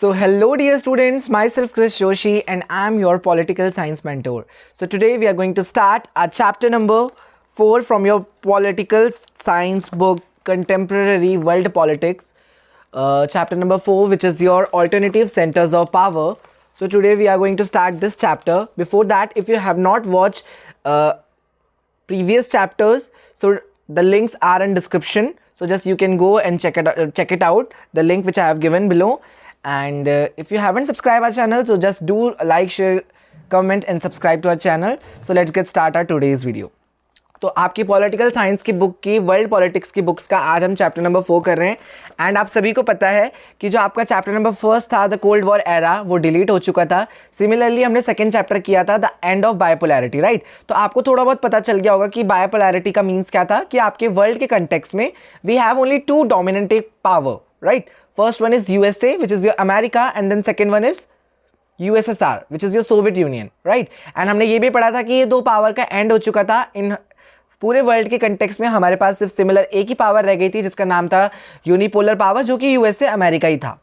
So hello dear students, myself Chris Joshi and I am your political science mentor. So today we are going to start our chapter number 4 from your political science book Contemporary World Politics. Chapter number 4, which is your alternative centers of power. So today we are going to start this chapter. Before that, if you have not watched previous chapters, so the links are in description. So just you can go and check it out, the link which I have given below. And if you haven't subscribed our channel, so just do like, share, comment and subscribe to our channel. So let's get started today's video. तो आपकी political science की book की world politics की books का आज हम chapter number 4 कर रहे हैं। एंड आप सभी को पता है कि जो आपका चैप्टर नंबर 1 था द कोल्ड वॉर एरा, वो डिलीट हो चुका था। सिमिलरली हमने सेकंड चैप्टर किया था द एंड ऑफ बायोपोलैरिटी, राइट। तो आपको थोड़ा बहुत पता चल गया होगा कि बायोपोलैरिटी का मीन्स क्या था, कि आपके वर्ल्ड के कंटेक्स्ट में we have only two dominating power, right. First one is USA which is your America and then second one is USSR which is your Soviet Union, right. And हमने ये भी पढ़ा था कि ये दो पावर का एंड हो चुका था। इन पूरे वर्ल्ड के कंटेक्स्ट में हमारे पास सिर्फ सिमिलर एक ही पावर रह गई थी जिसका नाम था यूनिपोलर पावर, जो कि यूएसए अमेरिका ही था।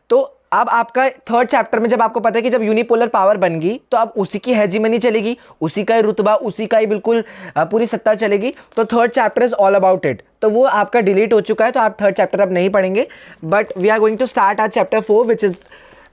तो अब आपका थर्ड चैप्टर में जब आपको पता है कि जब यूनिपोलर पावर बन गई तो अब उसी की हेजीमनी चलेगी, उसी का ही रुतबा, उसी का ही बिल्कुल पूरी सत्ता चलेगी। तो third chapter is all about it, तो वो आपका डिलीट हो चुका है, तो आप थर्ड चैप्टर अब नहीं पढ़ेंगे। But we are going to start our chapter 4 which is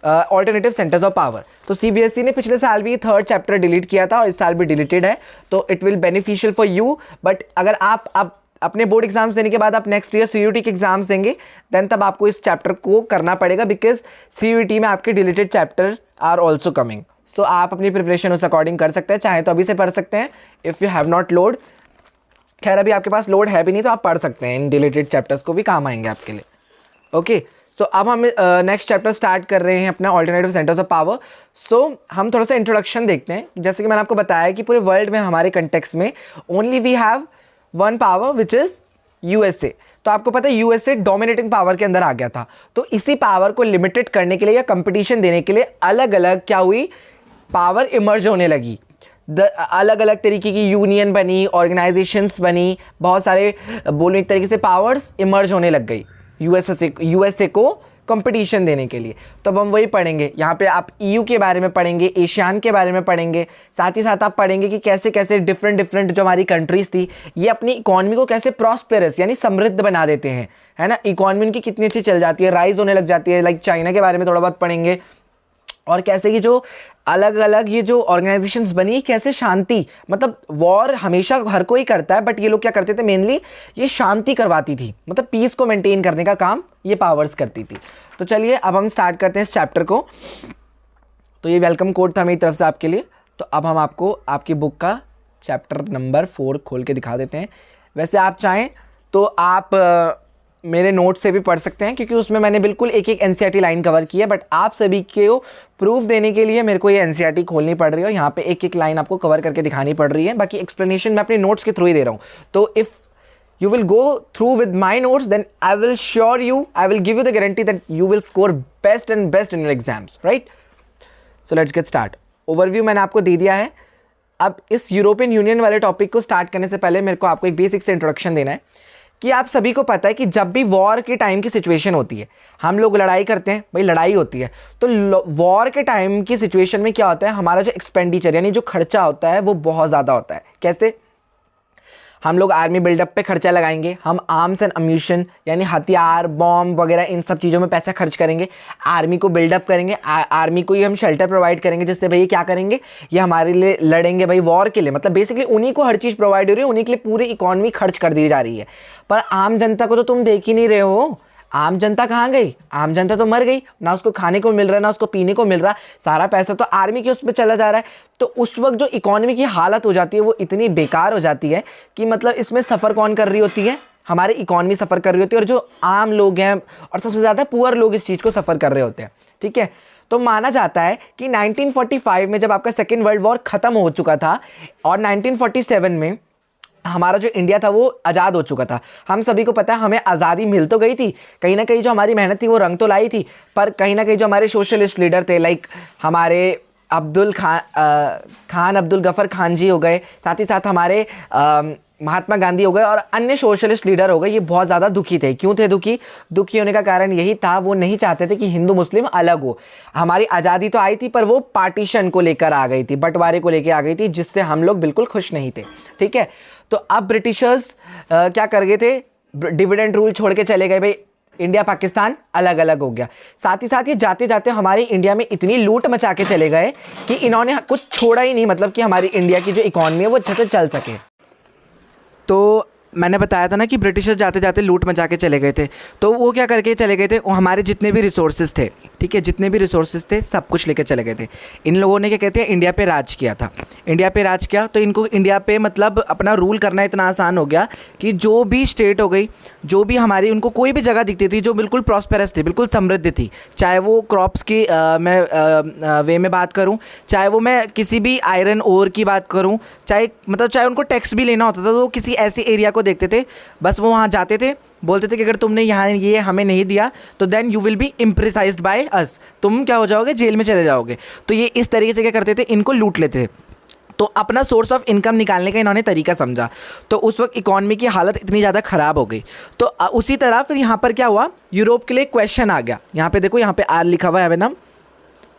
alternative centres of power. तो सीबीएसई ने पिछले साल भी थर्ड चैप्टर डिलीट किया था और इस साल भी डिलीटेड है, तो it will beneficial for you. But अगर आप अब अपने बोर्ड एग्जाम्स देने के बाद आप नेक्स्ट ईयर सीयूटी के एग्जाम्स देंगे, देन तब आपको इस चैप्टर को करना पड़ेगा, बिकॉज सीयूटी में आपके deleted chapter are also coming. So आप अपनी प्रिपरेशन उस अकॉर्डिंग कर सकते हैं, चाहे तो अभी से पढ़ सकते हैं if you have not load. खैर अभी आपके पास लोड है भी नहीं, तो आप पढ़ सकते हैं, इन डिलीटेड चैप्टर्स को भी काम आएंगे आपके लिए। ओके, सो अब हम नेक्स्ट चैप्टर स्टार्ट कर रहे हैं अपना ऑल्टरनेटिव सेंटर्स ऑफ पावर। सो हम थोड़ा सा इंट्रोडक्शन देखते हैं। जैसे कि मैंने आपको बताया कि पूरे वर्ल्ड में हमारे कंटेक्स्ट में only we have one power which is USA. तो आपको पता है यूएसए डोमिनेटिंग पावर के अंदर आ गया था। तो इसी पावर को लिमिटेड करने के लिए या कंपटीशन देने के लिए अलग अलग क्या हुई, पावर इमर्ज होने लगी। अलग अलग तरीके की यूनियन बनी, ऑर्गेनाइजेशंस बनी, बहुत सारे बोलो एक तरीके से पावर्स इमर्ज होने लग गई यूएसए को कंपटीशन देने के लिए। तो अब हम वही पढ़ेंगे। यहाँ पे आप ईयू के बारे में पढ़ेंगे, एशियान के बारे में पढ़ेंगे, साथ ही साथ आप पढ़ेंगे कि कैसे कैसे डिफरेंट जो हमारी कंट्रीज़ थी ये अपनी इकॉनमी को कैसे प्रॉस्पेरस यानी समृद्ध बना देते हैं, है ना। इकॉनमी उनकी कितनी अच्छी चल जाती है, राइज होने लग जाती है। लाइक चाइना के बारे में थोड़ा बहुत पढ़ेंगे, और कैसे ये जो अलग अलग ये जो ऑर्गेनाइजेशंस बनी, कैसे शांति, मतलब वॉर हमेशा हर कोई करता है, बट ये लोग क्या करते थे, मेनली ये शांति करवाती थी, मतलब पीस को मेंटेन करने का काम ये पावर्स करती थी। तो चलिए अब हम स्टार्ट करते हैं इस चैप्टर को। तो ये वेलकम कोड था मेरी तरफ से आपके लिए। तो अब हम आपको आपकी बुक का चैप्टर नंबर 4 खोल के दिखा देते हैं। वैसे आप चाहें तो आप मेरे नोट से भी पढ़ सकते हैं, क्योंकि उसमें मैंने बिल्कुल एक एक एनसीईआरटी लाइन कवर की है। बट आप सभी को प्रूफ देने के लिए मेरे को ये एनसीईआरटी खोलनी पड़ रही है और यहाँ पे एक एक लाइन आपको कवर करके दिखानी पड़ रही है। बाकी एक्सप्लेनेशन मैं अपने नोट्स के थ्रू ही दे रहा हूँ। तो if you will go through with my notes, then I will give you the guarantee that you will score best and best in your exams, right? So let's get start. Overview मैंने आपको दे दिया है। अब इस European union वाले topic को start करने से पहले मेरे को आपको एक बेसिक से इंट्रोडक्शन देना है कि आप सभी को पता है कि जब भी वॉर के टाइम की सिचुएशन होती है, हम लोग लड़ाई करते हैं, भाई लड़ाई होती है, तो वॉर के टाइम की सिचुएशन में क्या होता है, हमारा जो एक्सपेंडिचर यानी जो खर्चा होता है वो बहुत ज़्यादा होता है। कैसे? हम लोग आर्मी बिल्डअप पे खर्चा लगाएंगे, हम आर्म्स एंड अम्यूशन यानी हथियार, बॉम्ब वगैरह इन सब चीज़ों में पैसा खर्च करेंगे, आर्मी को बिल्डअप करेंगे, आर्मी को ही हम शेल्टर प्रोवाइड करेंगे, जिससे भाई ये क्या करेंगे, ये हमारे लिए लड़ेंगे भाई वॉर के लिए। मतलब बेसिकली उन्हीं को हर चीज़ प्रोवाइड हो रही है, उन्हीं के लिए पूरी इकॉनमी खर्च कर दी जा रही है। पर आम जनता को तो तुम देख ही नहीं रहे हो। आम जनता कहाँ गई? आम जनता तो मर गई, ना उसको खाने को मिल रहा है, ना उसको पीने को मिल रहा, सारा पैसा तो आर्मी के उस पर चला जा रहा है। तो उस वक्त जो इकॉनमी की हालत हो जाती है वो इतनी बेकार हो जाती है कि मतलब इसमें सफ़र कौन कर रही होती है, हमारी इकॉनमी सफ़र कर रही होती है, और जो आम लोग हैं और सबसे ज़्यादा पुअर लोग इस चीज़ को सफ़र कर रहे होते हैं। ठीक है, तो माना जाता है कि 1945 में जब आपका सेकेंड वर्ल्ड वॉर ख़त्म हो चुका था और 1947 में हमारा जो इंडिया था वो आज़ाद हो चुका था। हम सभी को पता है हमें आज़ादी मिल तो गई थी, कहीं ना कहीं जो हमारी मेहनत थी वो रंग तो लाई थी, पर कहीं ना कहीं जो हमारे सोशलिस्ट लीडर थे, लाइक हमारे खान अब्दुल गफ़र खान जी हो गए, साथ ही साथ हमारे महात्मा गांधी हो गए और अन्य सोशलिस्ट लीडर हो गए, ये बहुत ज़्यादा दुखी थे। क्यों थे दुखी? दुखी होने का कारण यही था, वो नहीं चाहते थे कि हिंदू मुस्लिम अलग हो। हमारी आज़ादी तो आई थी पर वो पार्टीशन को लेकर आ गई थी, बंटवारे को लेकर आ गई थी, जिससे हम लोग बिल्कुल खुश नहीं थे। ठीक है, तो अब ब्रिटिशर्स क्या कर गए थे? डिविडेंड रूल छोड़ के चले गए, भाई इंडिया पाकिस्तान अलग अलग हो गया। साथ ही साथ ये जाते जाते हमारी इंडिया में इतनी लूट मचा के चले गए कि इन्होंने कुछ छोड़ा ही नहीं, मतलब कि हमारी इंडिया की जो इकॉनमी है वो अच्छे से चल सके। तो मैंने बताया था ना कि ब्रिटिशर्स जाते जाते लूट मचा के चले गए थे, तो वो क्या करके चले गए थे? वो हमारे जितने भी रिसोर्सेज थे, ठीक है, जितने भी रिसोर्सेज थे सब कुछ लेके चले गए थे। इन लोगों ने क्या कहते हैं, इंडिया पे राज किया था। इंडिया पे राज किया तो इनको इंडिया पे मतलब अपना रूल करना इतना आसान हो गया कि जो भी स्टेट हो गई, जो भी हमारी, उनको कोई भी जगह दिखती थी जो बिल्कुल प्रॉस्पेरस थी, बिल्कुल समृद्ध थी, चाहे वो क्रॉप्स की मैं वे में बात करूँ, चाहे वो मैं किसी भी आयरन ओर की बात करूँ, चाहे उनको टैक्स भी लेना होता था, तो वो किसी ऐसे एरिया को देखते थे, बस वो वहाँ जाते थे, बोलते थे कि अगर तुमने यहाँ ये हमें नहीं दिया तो then you will be imprisoned by us, तुम क्या हो जाओगे? जेल में चले जाओगे। तो ये इस तरीके से क्या करते थे? इनको लूट लेते थे। तो अपना सोर्स ऑफ इनकम निकालने का इन्होंने तरीका समझा। तो उस वक्त इकॉनमी की हालत इतनी ज़्यादा ख़राब हो गई। तो उसी तरह फिर यहाँ पर क्या हुआ, यूरोप के लिए क्वेश्चन आ गया। यहाँ पे देखो, यहाँ पे आर लिखा हुआ है madam,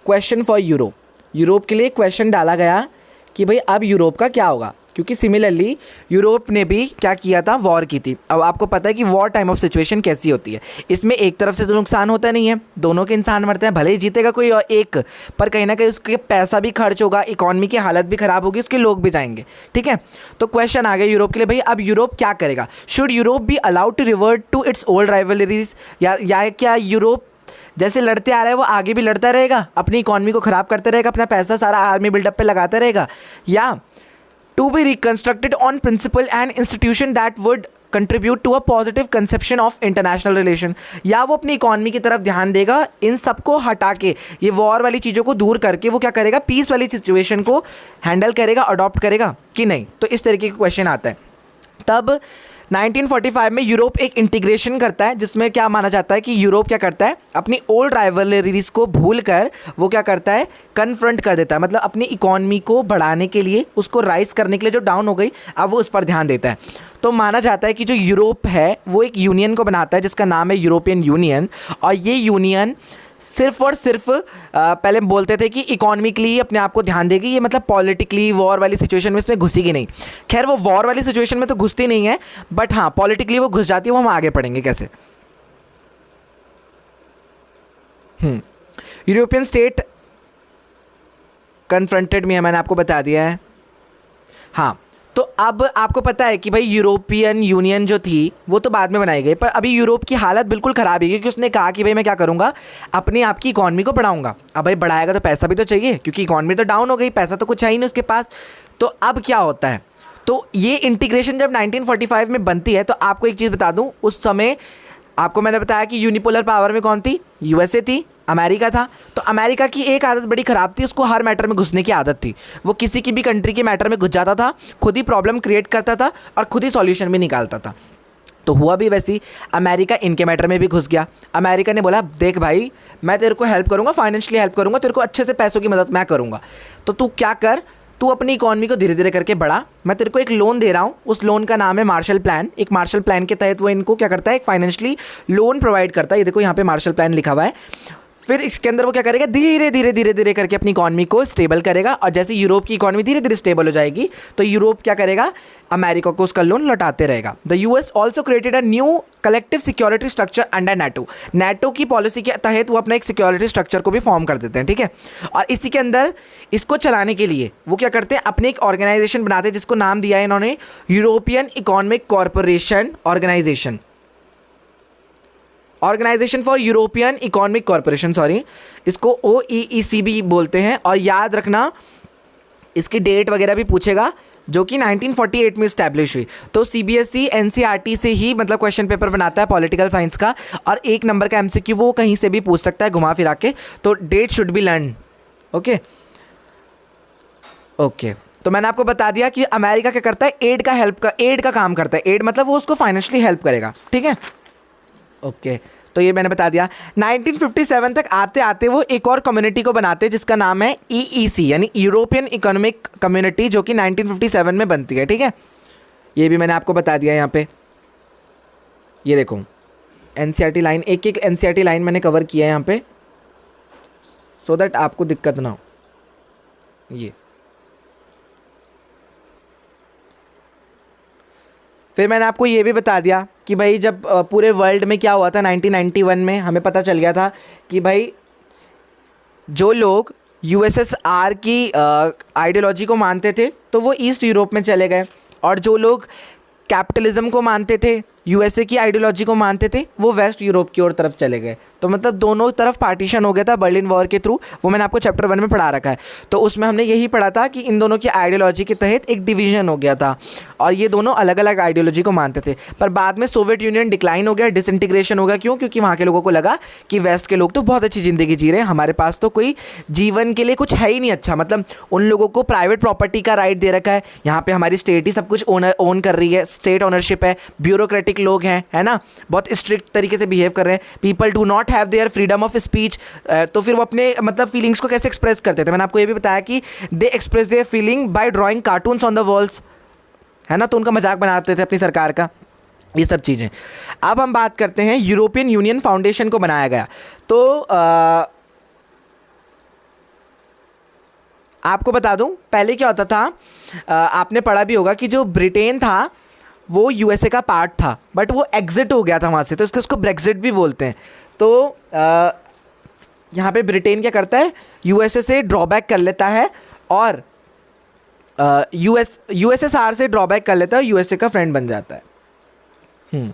question for Europe. Europe के लिए क्वेश्चन डाला गया कि भाई अब यूरोप का क्या होगा, क्योंकि सिमिलरली यूरोप ने भी क्या किया था? वॉर की थी। अब आपको पता है कि वॉर टाइम ऑफ सिचुएशन कैसी होती है। इसमें एक तरफ से तो नुकसान होता नहीं है, दोनों के इंसान मरते हैं, भले ही जीतेगा कोई और एक, पर कहीं ना कहीं उसके पैसा भी खर्च होगा, इकॉनमी की हालत भी ख़राब होगी, उसके लोग भी जाएंगे। ठीक है, तो क्वेश्चन आ गया यूरोप के लिए, भाई अब यूरोप क्या करेगा? Should Europe be allowed to revert to its old rivalries, या क्या यूरोप जैसे लड़ते आ रहा है वो आगे भी लड़ता रहेगा, अपनी इकॉनमी को ख़राब करते रहेगा, अपना पैसा सारा आर्मी बिल्डअप पे लगाता रहेगा, या to be reconstructed on principle and institution that would contribute to a positive conception of international relation, या वो अपनी इकॉनमी की तरफ ध्यान देगा, इन सबको हटा के, ये वॉर वाली चीज़ों को दूर करके वो क्या करेगा? पीस वाली सिचुएशन को हैंडल करेगा, अडॉप्ट करेगा कि नहीं? तो इस तरीके का क्वेश्चन आता है। तब 1945 में यूरोप एक इंटीग्रेशन करता है, जिसमें क्या माना जाता है कि यूरोप क्या करता है? अपनी ओल्ड राइवलरीज को भूलकर वो क्या करता है? कन्फ्रंट कर देता है, मतलब अपनी इकॉनमी को बढ़ाने के लिए, उसको राइज करने के लिए जो डाउन हो गई, अब वो उस पर ध्यान देता है। तो माना जाता है कि जो यूरोप है वो एक यूनियन को बनाता है जिसका नाम है यूरोपियन यूनियन, और ये यूनियन सिर्फ और सिर्फ पहले बोलते थे कि इकोनॉमिकली अपने आप को ध्यान देगी, ये मतलब पॉलिटिकली वॉर वाली सिचुएशन में इसमें घुसेगी नहीं। खैर वो वॉर वाली सिचुएशन में तो घुसती नहीं है, बट हाँ पॉलिटिकली वो घुस जाती है, वो हम आगे पढ़ेंगे कैसे। यूरोपियन स्टेट कन्फ्रंटेड में, मैंने आपको बता दिया है। हाँ, तो अब आपको पता है कि भाई यूरोपियन यूनियन जो थी वो तो बाद में बनाई गई, पर अभी यूरोप की हालत बिल्कुल ख़राब है, क्योंकि उसने कहा कि भाई मैं क्या करूँगा? अपनी आपकी इकॉनमी को बढ़ाऊंगा। अब भाई बढ़ाएगा तो पैसा भी तो चाहिए, क्योंकि इकॉनमी तो डाउन हो गई, पैसा तो कुछ है ही नहीं उसके पास। तो अब क्या होता है? तो ये इंटीग्रेशन जब 1945 में बनती है, तो आपको एक चीज़ बता दूँ, उस समय आपको मैंने बताया कि यूनिपोलर पावर में कौन थी? यूएसए थी, अमेरिका था। तो अमेरिका की एक आदत बड़ी ख़राब थी, उसको हर मैटर में घुसने की आदत थी। वो किसी की भी कंट्री के मैटर में घुस जाता था, खुद ही प्रॉब्लम क्रिएट करता था और खुद ही सॉल्यूशन भी निकालता था। तो हुआ भी वैसी, अमेरिका इनके मैटर में भी घुस गया। अमेरिका ने बोला देख भाई मैं तेरे को हेल्प करूँगा, फाइनेंशियली हेल्प करूँगा, तेरे को अच्छे से पैसों की मदद मैं करूँगा, तो तू क्या कर, तू अपनी इकॉनमी को धीरे धीरे करके बढ़ा, मैं तेरे को एक लोन दे रहा हूँ, उस लोन का नाम है मार्शल प्लान। एक मार्शल प्लान के तहत वो इनको क्या करता है? एक फाइनेंशियली लोन प्रोवाइड करता है। ये देखो यहाँ पे मार्शल प्लान लिखा हुआ है। फिर इसके अंदर वो क्या करेगा? धीरे धीरे धीरे धीरे करके अपनी इकॉनमी को स्टेबल करेगा, और जैसे यूरोप की इकॉनमी धीरे धीरे स्टेबल हो जाएगी तो यूरोप क्या करेगा? अमेरिका को उसका लोन लौटाते रहेगा। The US also created a new collective security structure under NATO. NATO की पॉलिसी के तहत वो अपना एक सिक्योरिटी स्ट्रक्चर को भी फॉर्म कर देते हैं, ठीक है। और इसी के अंदर इसको चलाने के लिए वो क्या करते हैं? अपने एक ऑर्गेनाइजेशन बनाते हैं जिसको नाम दिया है इन्होंने European economic corporation organisation, organisation for European economic corporation, sorry, इसको OEEC भी बोलते हैं। और याद रखना इसकी डेट वगैरह भी पूछेगा, जो कि 1948 में इस्टेब्लिश हुई। तो CBSE NCERT से ही मतलब क्वेश्चन पेपर बनाता है पॉलिटिकल साइंस का, और 1 नंबर का MCQ वो कहीं से भी पूछ सकता है घुमा फिरा के। तो date should be learn, okay okay. तो मैंने आपको बता दिया कि अमेरिका क्या करता है? एड का काम करता है। एड मतलब वो उसको फाइनेंशियली हेल्प करेगा, ठीक है, ओके। तो ये मैंने बता दिया। 1957 तक आते आते वो एक और कम्युनिटी को बनाते हैं जिसका नाम है EEC, यानी यूरोपियन इकोनॉमिक कम्युनिटी, जो कि 1957 में बनती है, ठीक है। ये भी मैंने आपको बता दिया यहाँ पे। ये देखो एनसीईआरटी लाइन, एक एक एनसीईआरटी लाइन मैंने कवर किया है यहाँ पे, सो दैट आपको दिक्कत ना हो। ये फिर मैंने आपको ये भी बता दिया कि भाई जब पूरे वर्ल्ड में क्या हुआ था 1991 में, हमें पता चल गया था कि भाई जो लोग यूएसएसआर की आइडियोलॉजी को मानते थे तो वो ईस्ट यूरोप में चले गए, और जो लोग कैपिटलिज्म को मानते थे, यूएसए की आइडियोलॉजी को मानते थे, वो वेस्ट यूरोप की ओर तरफ चले गए। तो मतलब दोनों तरफ पार्टीशन हो गया था बर्लिन वॉर के थ्रू। वो मैंने आपको चैप्टर 1 में पढ़ा रखा है। तो उसमें हमने यही पढ़ा था कि इन दोनों की आइडियोलॉजी के तहत एक डिवीजन हो गया था और ये दोनों अलग अलग आइडियोलॉजी को मानते थे। पर बाद में सोवियत यूनियन डिक्लाइन हो गया, डिसइंटीग्रेशन हो गया। क्यों? क्योंकि वहाँ के लोगों को लगा कि वेस्ट के लोग तो बहुत अच्छी ज़िंदगी जी रहे हैं, हमारे पास तो कोई जीवन के लिए कुछ है ही नहीं अच्छा। मतलब उन लोगों को प्राइवेट प्रॉपर्टी का राइट दे रखा है, यहाँ पे हमारी स्टेट ही सब कुछ ओन कर रही है, स्टेट ओनरशिप है, ब्यूरोक्रेटिक लोग हैं, है ना, बहुत स्ट्रिक्ट तरीके से बिहेव कर रहे हैं। People do not have their freedom of speech. तो फिर वो अपने मतलब फीलिंग्स को कैसे एक्सप्रेस करते थे? मैंने आपको ये भी बताया कि they express their feeling by drawing cartoons on the walls, है ना। तो उनका मजाक बनाते थे अपनी सरकार का, ये सब चीज़ें। अब हम बात करते हैं यूरोपियन यूनियन फाउंडेशन को बनाया गया। तो आपको बता दूं पहले क्या होता था, आपने पढ़ा भी होगा कि जो ब्रिटेन था वो यूएसए का पार्ट था, बट वो एग्जिट हो गया था वहाँ से, तो इसको ब्रेक्जिट भी बोलते हैं। तो यहाँ पे ब्रिटेन क्या करता है, यूएसए से ड्रॉबैक कर लेता है और यूएसएसआर से ड्रॉबैक कर लेता है, यूएसए का फ्रेंड बन जाता है।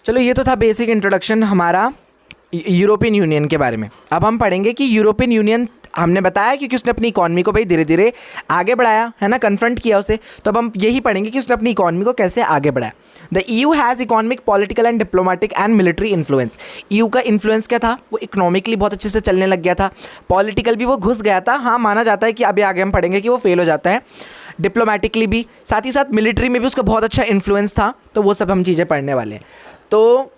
चलो ये तो था बेसिक इंट्रोडक्शन हमारा यूरोपियन यूनियन के बारे में। अब हम पढ़ेंगे कि यूरोपियन यूनियन, हमने बताया कि उसने अपनी इकॉनमी को भाई धीरे धीरे आगे बढ़ाया, है ना, कन्फ्रंट किया उसे। तो अब हम यही पढ़ेंगे कि उसने अपनी इकॉनमी को कैसे आगे बढ़ाया। The EU has economic, political and diplomatic and military influence. EU का इन्फ्लुएंस क्या था? वो इकोनॉमिकली बहुत अच्छे से चलने लग गया था, पॉलिटिकल भी वो घुस गया था। हाँ, माना जाता है कि अभी आगे हम पढ़ेंगे कि वो फेल हो जाता है, डिप्लोमेटिकली भी, साथ ही साथ मिलिट्री में भी उसका बहुत अच्छा इन्फ्लुएंस था। तो वो सब हम चीज़ें पढ़ने वाले हैं। तो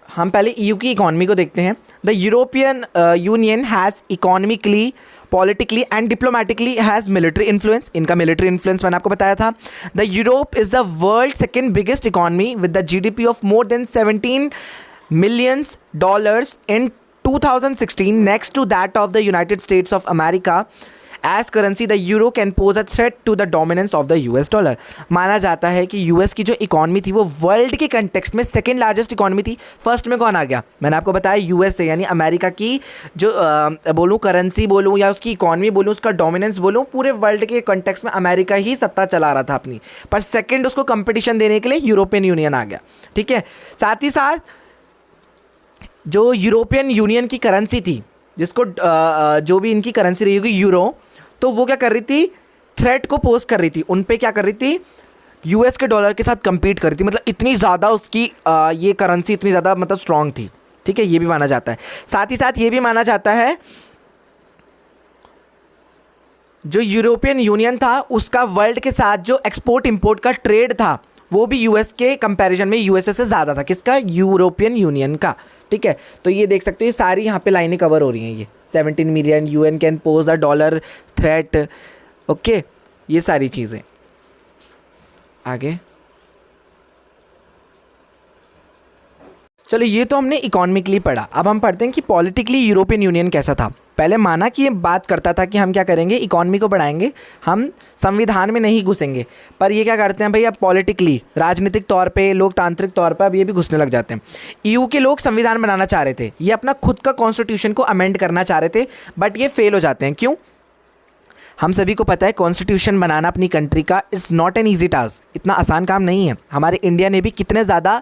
हम पहले ईयू की इकॉनमी को देखते हैं। The European union has economically, politically and diplomatically has military influence. इनका मिलिट्री इन्फ्लुएंस मैंने आपको बताया था। The Europe is the world second biggest economy with the GDP of more than $17 million in 2016, next to that of the United States of America. As currency, the euro can pose a threat to the dominance of the US dollar. माना जाता है कि US की जो economy थी वो world के context में सेकेंड लार्जेस्ट इकॉनमी थी। फर्स्ट में कौन आ गया? मैंने आपको बताया यूएस से, यानी अमेरिका की जो बोलूँ करेंसी बोलूँ या उसकी इकॉनमी बोलूँ, उसका डोमिनेंस बोलूँ, पूरे वर्ल्ड के कंटेक्स्ट में अमेरिका ही सत्ता चला रहा था अपनी। पर सेकेंड उसको कंपटीशन देने के लिए यूरोपियन यूनियन आ गया, ठीक है। साथ ही साथ जो यूरोपियन यूनियन की करेंसी थी, जिसको जो भी इनकी करेंसी रही होगी यूरो, तो वो क्या कर रही थी? थ्रेट को पोस्ट कर रही थी, उन पे क्या कर रही थी? यूएस के डॉलर के साथ compete कर रही थी। मतलब इतनी ज़्यादा उसकी ये करेंसी इतनी ज़्यादा मतलब स्ट्रॉन्ग थी, ठीक है, ये भी माना जाता है। साथ ही साथ ये भी माना जाता है जो यूरोपियन यूनियन था उसका वर्ल्ड के साथ जो एक्सपोर्ट इंपोर्ट का ट्रेड था वो भी यूएस के कंपैरिजन में यूएसए से ज़्यादा था। किसका? यूरोपियन यूनियन का, ठीक है। तो ये देख सकते हो, ये सारी यहाँ पे लाइनें कवर हो रही हैं। ये 17 million, UN can pose the dollar threat, okay, ये सारी चीज़ें। आगे चलो, ये तो हमने इकोनॉमिकली पढ़ा। अब हम पढ़ते हैं कि पॉलिटिकली यूरोपियन यूनियन कैसा था। पहले माना कि ये बात करता था कि हम क्या करेंगे, इकोनॉमी को बढ़ाएंगे, हम संविधान में नहीं घुसेंगे। पर ये क्या करते हैं भाई, अब पॉलिटिकली, राजनीतिक तौर पे, लोकतांत्रिक तौर पे अब ये भी घुसने लग जाते हैं। ईयू के लोग संविधान बनाना चाह रहे थे, ये अपना खुद का कॉन्स्टिट्यूशन को अमेंड करना चाह रहे थे, बट ये फेल हो जाते हैं। क्यों? हम सभी को पता है कॉन्स्टिट्यूशन बनाना अपनी कंट्री का it's not an easy task, इतना आसान काम नहीं है। हमारे इंडिया ने भी कितने ज़्यादा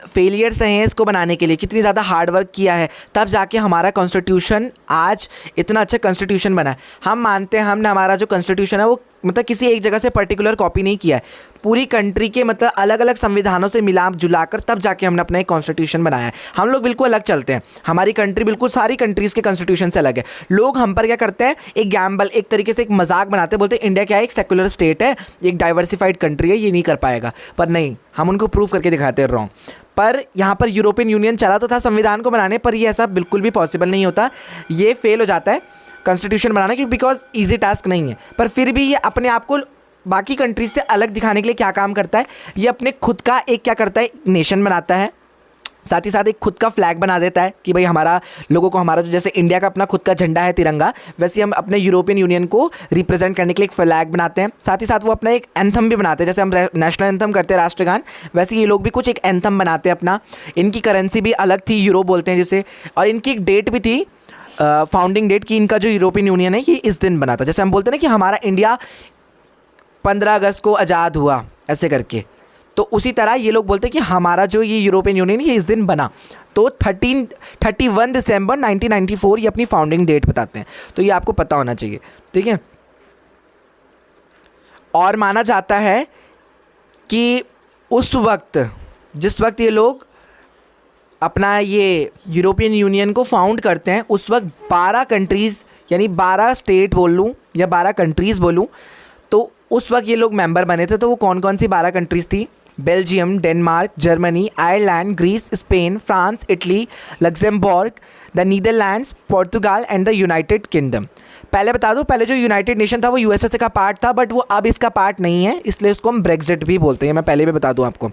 फेलियर्स हैं इसको बनाने के लिए, कितनी ज़्यादा हार्ड वर्क किया है, तब जाके हमारा कॉन्स्टिट्यूशन आज इतना अच्छा कॉन्स्टिट्यूशन बना है। हम मानते हैं हमने हमारा जो कॉन्स्टिट्यूशन है वो मतलब किसी एक जगह से पर्टिकुलर कॉपी नहीं किया है, पूरी कंट्री के मतलब अलग अलग संविधानों से मिला जुलाकर तब जाके हमने अपना एक कॉन्स्टिट्यूशन बनाया है। हम लोग बिल्कुल अलग चलते हैं, हमारी कंट्री बिल्कुल सारी कंट्रीज़ के कॉन्स्टिट्यूशन से अलग है। लोग हम पर क्या करते हैं, एक गैम्बल, एक तरीके से एक मजाक बनाते हैं, बोलते हैं इंडिया क्या है, एक सेकुलर स्टेट है, एक डाइवर्सिफाइड कंट्री है, ये नहीं कर पाएगा। पर नहीं, हम उनको प्रूव करके दिखाते हैं रॉन्ग। पर यहाँ पर यूरोपियन यूनियन चला तो था संविधान को बनाने, पर ये ऐसा बिल्कुल भी पॉसिबल नहीं होता, ये फेल हो जाता है। कॉन्स्टिट्यूशन बनाना, क्योंकि बिकॉज ईजी टास्क नहीं है, पर फिर भी ये अपने आप को बाकी कंट्रीज से अलग दिखाने के लिए क्या काम करता है, ये अपने खुद का एक क्या करता है, नेशन बनाता है, साथ ही साथ एक खुद का फ्लैग बना देता है कि भाई हमारा लोगों को, हमारा जो जैसे इंडिया का अपना खुद का झंडा है तिरंगा, वैसे हम अपने यूरोपियन यूनियन को रिप्रेजेंट करने के लिए एक फ्लैग बनाते हैं। साथ ही साथ वो अपना एक एंथम भी बनाते हैं, जैसे हम नेशनल एंथम करते हैं राष्ट्रगान, वैसे ये लोग भी कुछ एक एंथम बनाते हैं अपना। इनकी करेंसी भी अलग थी, यूरो बोलते हैं जिसे, और इनकी एक डेट भी थी, फाउंडिंग डेट, कि इनका जो यूरोपियन यूनियन है ये इस दिन बना था। जैसे हम बोलते हैं ना कि हमारा इंडिया 15 अगस्त को आज़ाद हुआ, ऐसे करके, तो उसी तरह ये लोग बोलते हैं कि हमारा जो ये यूरोपियन यूनियन ये इस दिन बना। तो 31 दिसंबर 1994 ये अपनी फाउंडिंग डेट बताते हैं, तो ये आपको पता होना चाहिए, ठीक है। और माना जाता है कि उस वक्त, जिस वक्त ये लोग अपना ये यूरोपियन यूनियन को फाउंड करते हैं, उस वक्त 12 कंट्रीज़, यानी 12 स्टेट बोल लूँ या 12 कंट्रीज़ बोलूँ, तो उस वक्त ये लोग मेंबर बने थे। तो वो कौन कौन सी 12 कंट्रीज़ थी? Belgium, Denmark, Germany, Ireland, Greece, Spain, France, Italy, Luxembourg, the Netherlands, Portugal and the United Kingdom. पहले बता दूं, पहले जो यूनाइटेड नेशन था वो यूएसए का पार्ट था, बट वो अब इसका पार्ट नहीं है, इसलिए उसको हम ब्रेक्जिट भी बोलते हैं। मैं पहले भी बता दूं आपको,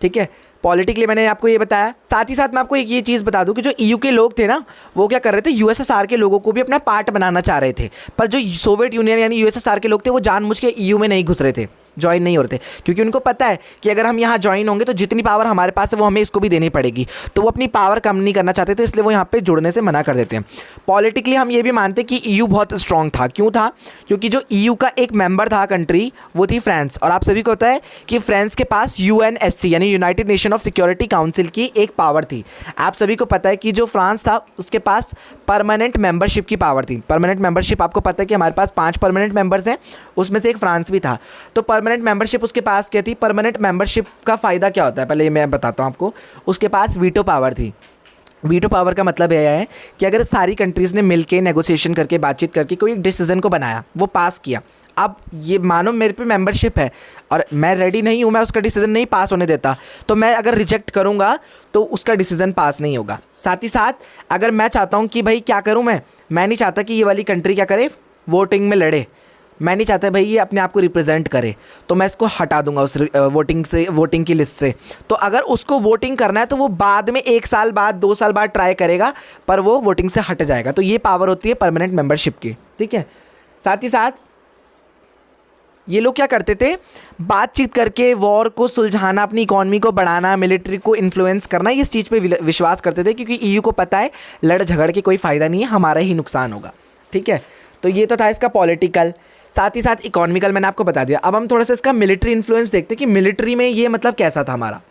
ठीक है। पॉलिटिकली मैंने आपको ये बताया। साथ ही साथ मैं आपको एक ये चीज़ बता दूं कि जो ईयू के लोग थे ना, वो क्या कर रहे थे, यूएसएसआर के लोगों को भी अपना पार्ट बनाना चाह रहे थे, पर जो सोवियत यूनियन यानी यूएसएसआर के लोग थे वो जानबूझ के ईयू में नहीं घुस रहे थे, ज्वाइन नहीं हो रहे थे, क्योंकि उनको पता है कि अगर हम यहाँ ज्वाइन होंगे तो जितनी पावर हमारे पास है वो हमें इसको भी देनी पड़ेगी, तो वो अपनी पावर कम नहीं करना चाहते थे, इसलिए वो यहाँ पे जुड़ने से मना कर देते हैं। पॉलिटिकली हम ये भी मानते हैं कि ईयू बहुत स्ट्रांग था। क्यों था? क्योंकि जो ईयू का एक मेंबर था कंट्री, वो थी फ्रांस, और आप सभी को पता है कि फ्रांस के पास यूएनएससी यानी United nation of security council की एक पावर थी। आप सभी को पता है कि जो फ्रांस था उसके पास परमानेंट मेंबरशिप की पावर थी। परमानेंट मेंबरशिप, आपको पता है कि हमारे पास 5 परमानेंट मेंबर्स हैं, उसमें से एक फ्रांस भी था। तो परमानेंट मेंबरशिप उसके पास क्या थी? परमानेंट मेंबरशिप का फ़ायदा क्या होता है, पहले ये मैं बताता हूँ आपको। उसके पास वीटो पावर थी। वीटो पावर का मतलब यह है कि अगर सारी कंट्रीज़ ने मिलके नेगोशिएशन करके, बातचीत करके कोई एक डिसीजन को बनाया, वो पास किया, अब ये मानो मेरे पे मेंबरशिप है और मैं रेडी नहीं हूँ, मैं उसका डिसीजन नहीं पास होने देता, तो मैं अगर रिजेक्ट करूँगा तो उसका डिसीजन पास नहीं होगा। साथ ही साथ अगर मैं चाहता हूँ कि भाई क्या करूँ, मैं नहीं चाहता कि ये वाली कंट्री क्या करे, वोटिंग में लड़े, मैं नहीं चाहता भाई ये अपने आप को रिप्रेजेंट करे, तो मैं इसको हटा दूंगा उस वोटिंग की लिस्ट से। तो अगर उसको वोटिंग करना है तो वो बाद में 1 साल बाद, 2 साल बाद ट्राई करेगा, पर वो वोटिंग से हट जाएगा। तो ये पावर होती है परमानेंट मेंबरशिप की, ठीक है। साथ ही साथ ये लोग क्या करते थे, बातचीत करके वॉर को सुलझाना, अपनी इकॉनमी को बढ़ाना, मिलिट्री को इन्फ्लुएंस करना, इस चीज़ पे विश्वास करते थे, क्योंकि ईयू को पता है लड़ झगड़ के कोई फ़ायदा नहीं है, हमारा ही नुकसान होगा, ठीक है। तो ये तो था इसका पॉलिटिकल। साथ ही साथ इकोनॉमिकल मैंने आपको बता दिया। अब हम थोड़ा सा इसका मिलिट्री इन्फ्लुएंस देखते हैं कि मिलिट्री में ये मतलब कैसा था हमारा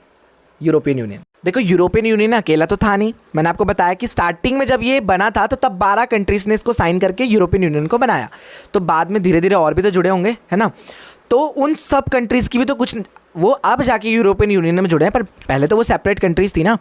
यूरोपियन यूनियन। देखो, यूरोपियन यूनियन अकेला तो था नहीं। मैंने आपको बताया कि स्टार्टिंग में जब ये बना था तो तब 12 कंट्रीज़ ने इसको साइन करके यूरोपियन यूनियन को बनाया। तो बाद में धीरे धीरे और भी तो जुड़े होंगे, है ना। तो उन सब कंट्रीज़ की भी तो कुछ, वो अब जाके यूरोपियन यूनियन में जुड़े हैं, पर पहले तो वो सेपरेट कंट्रीज़ थी ना,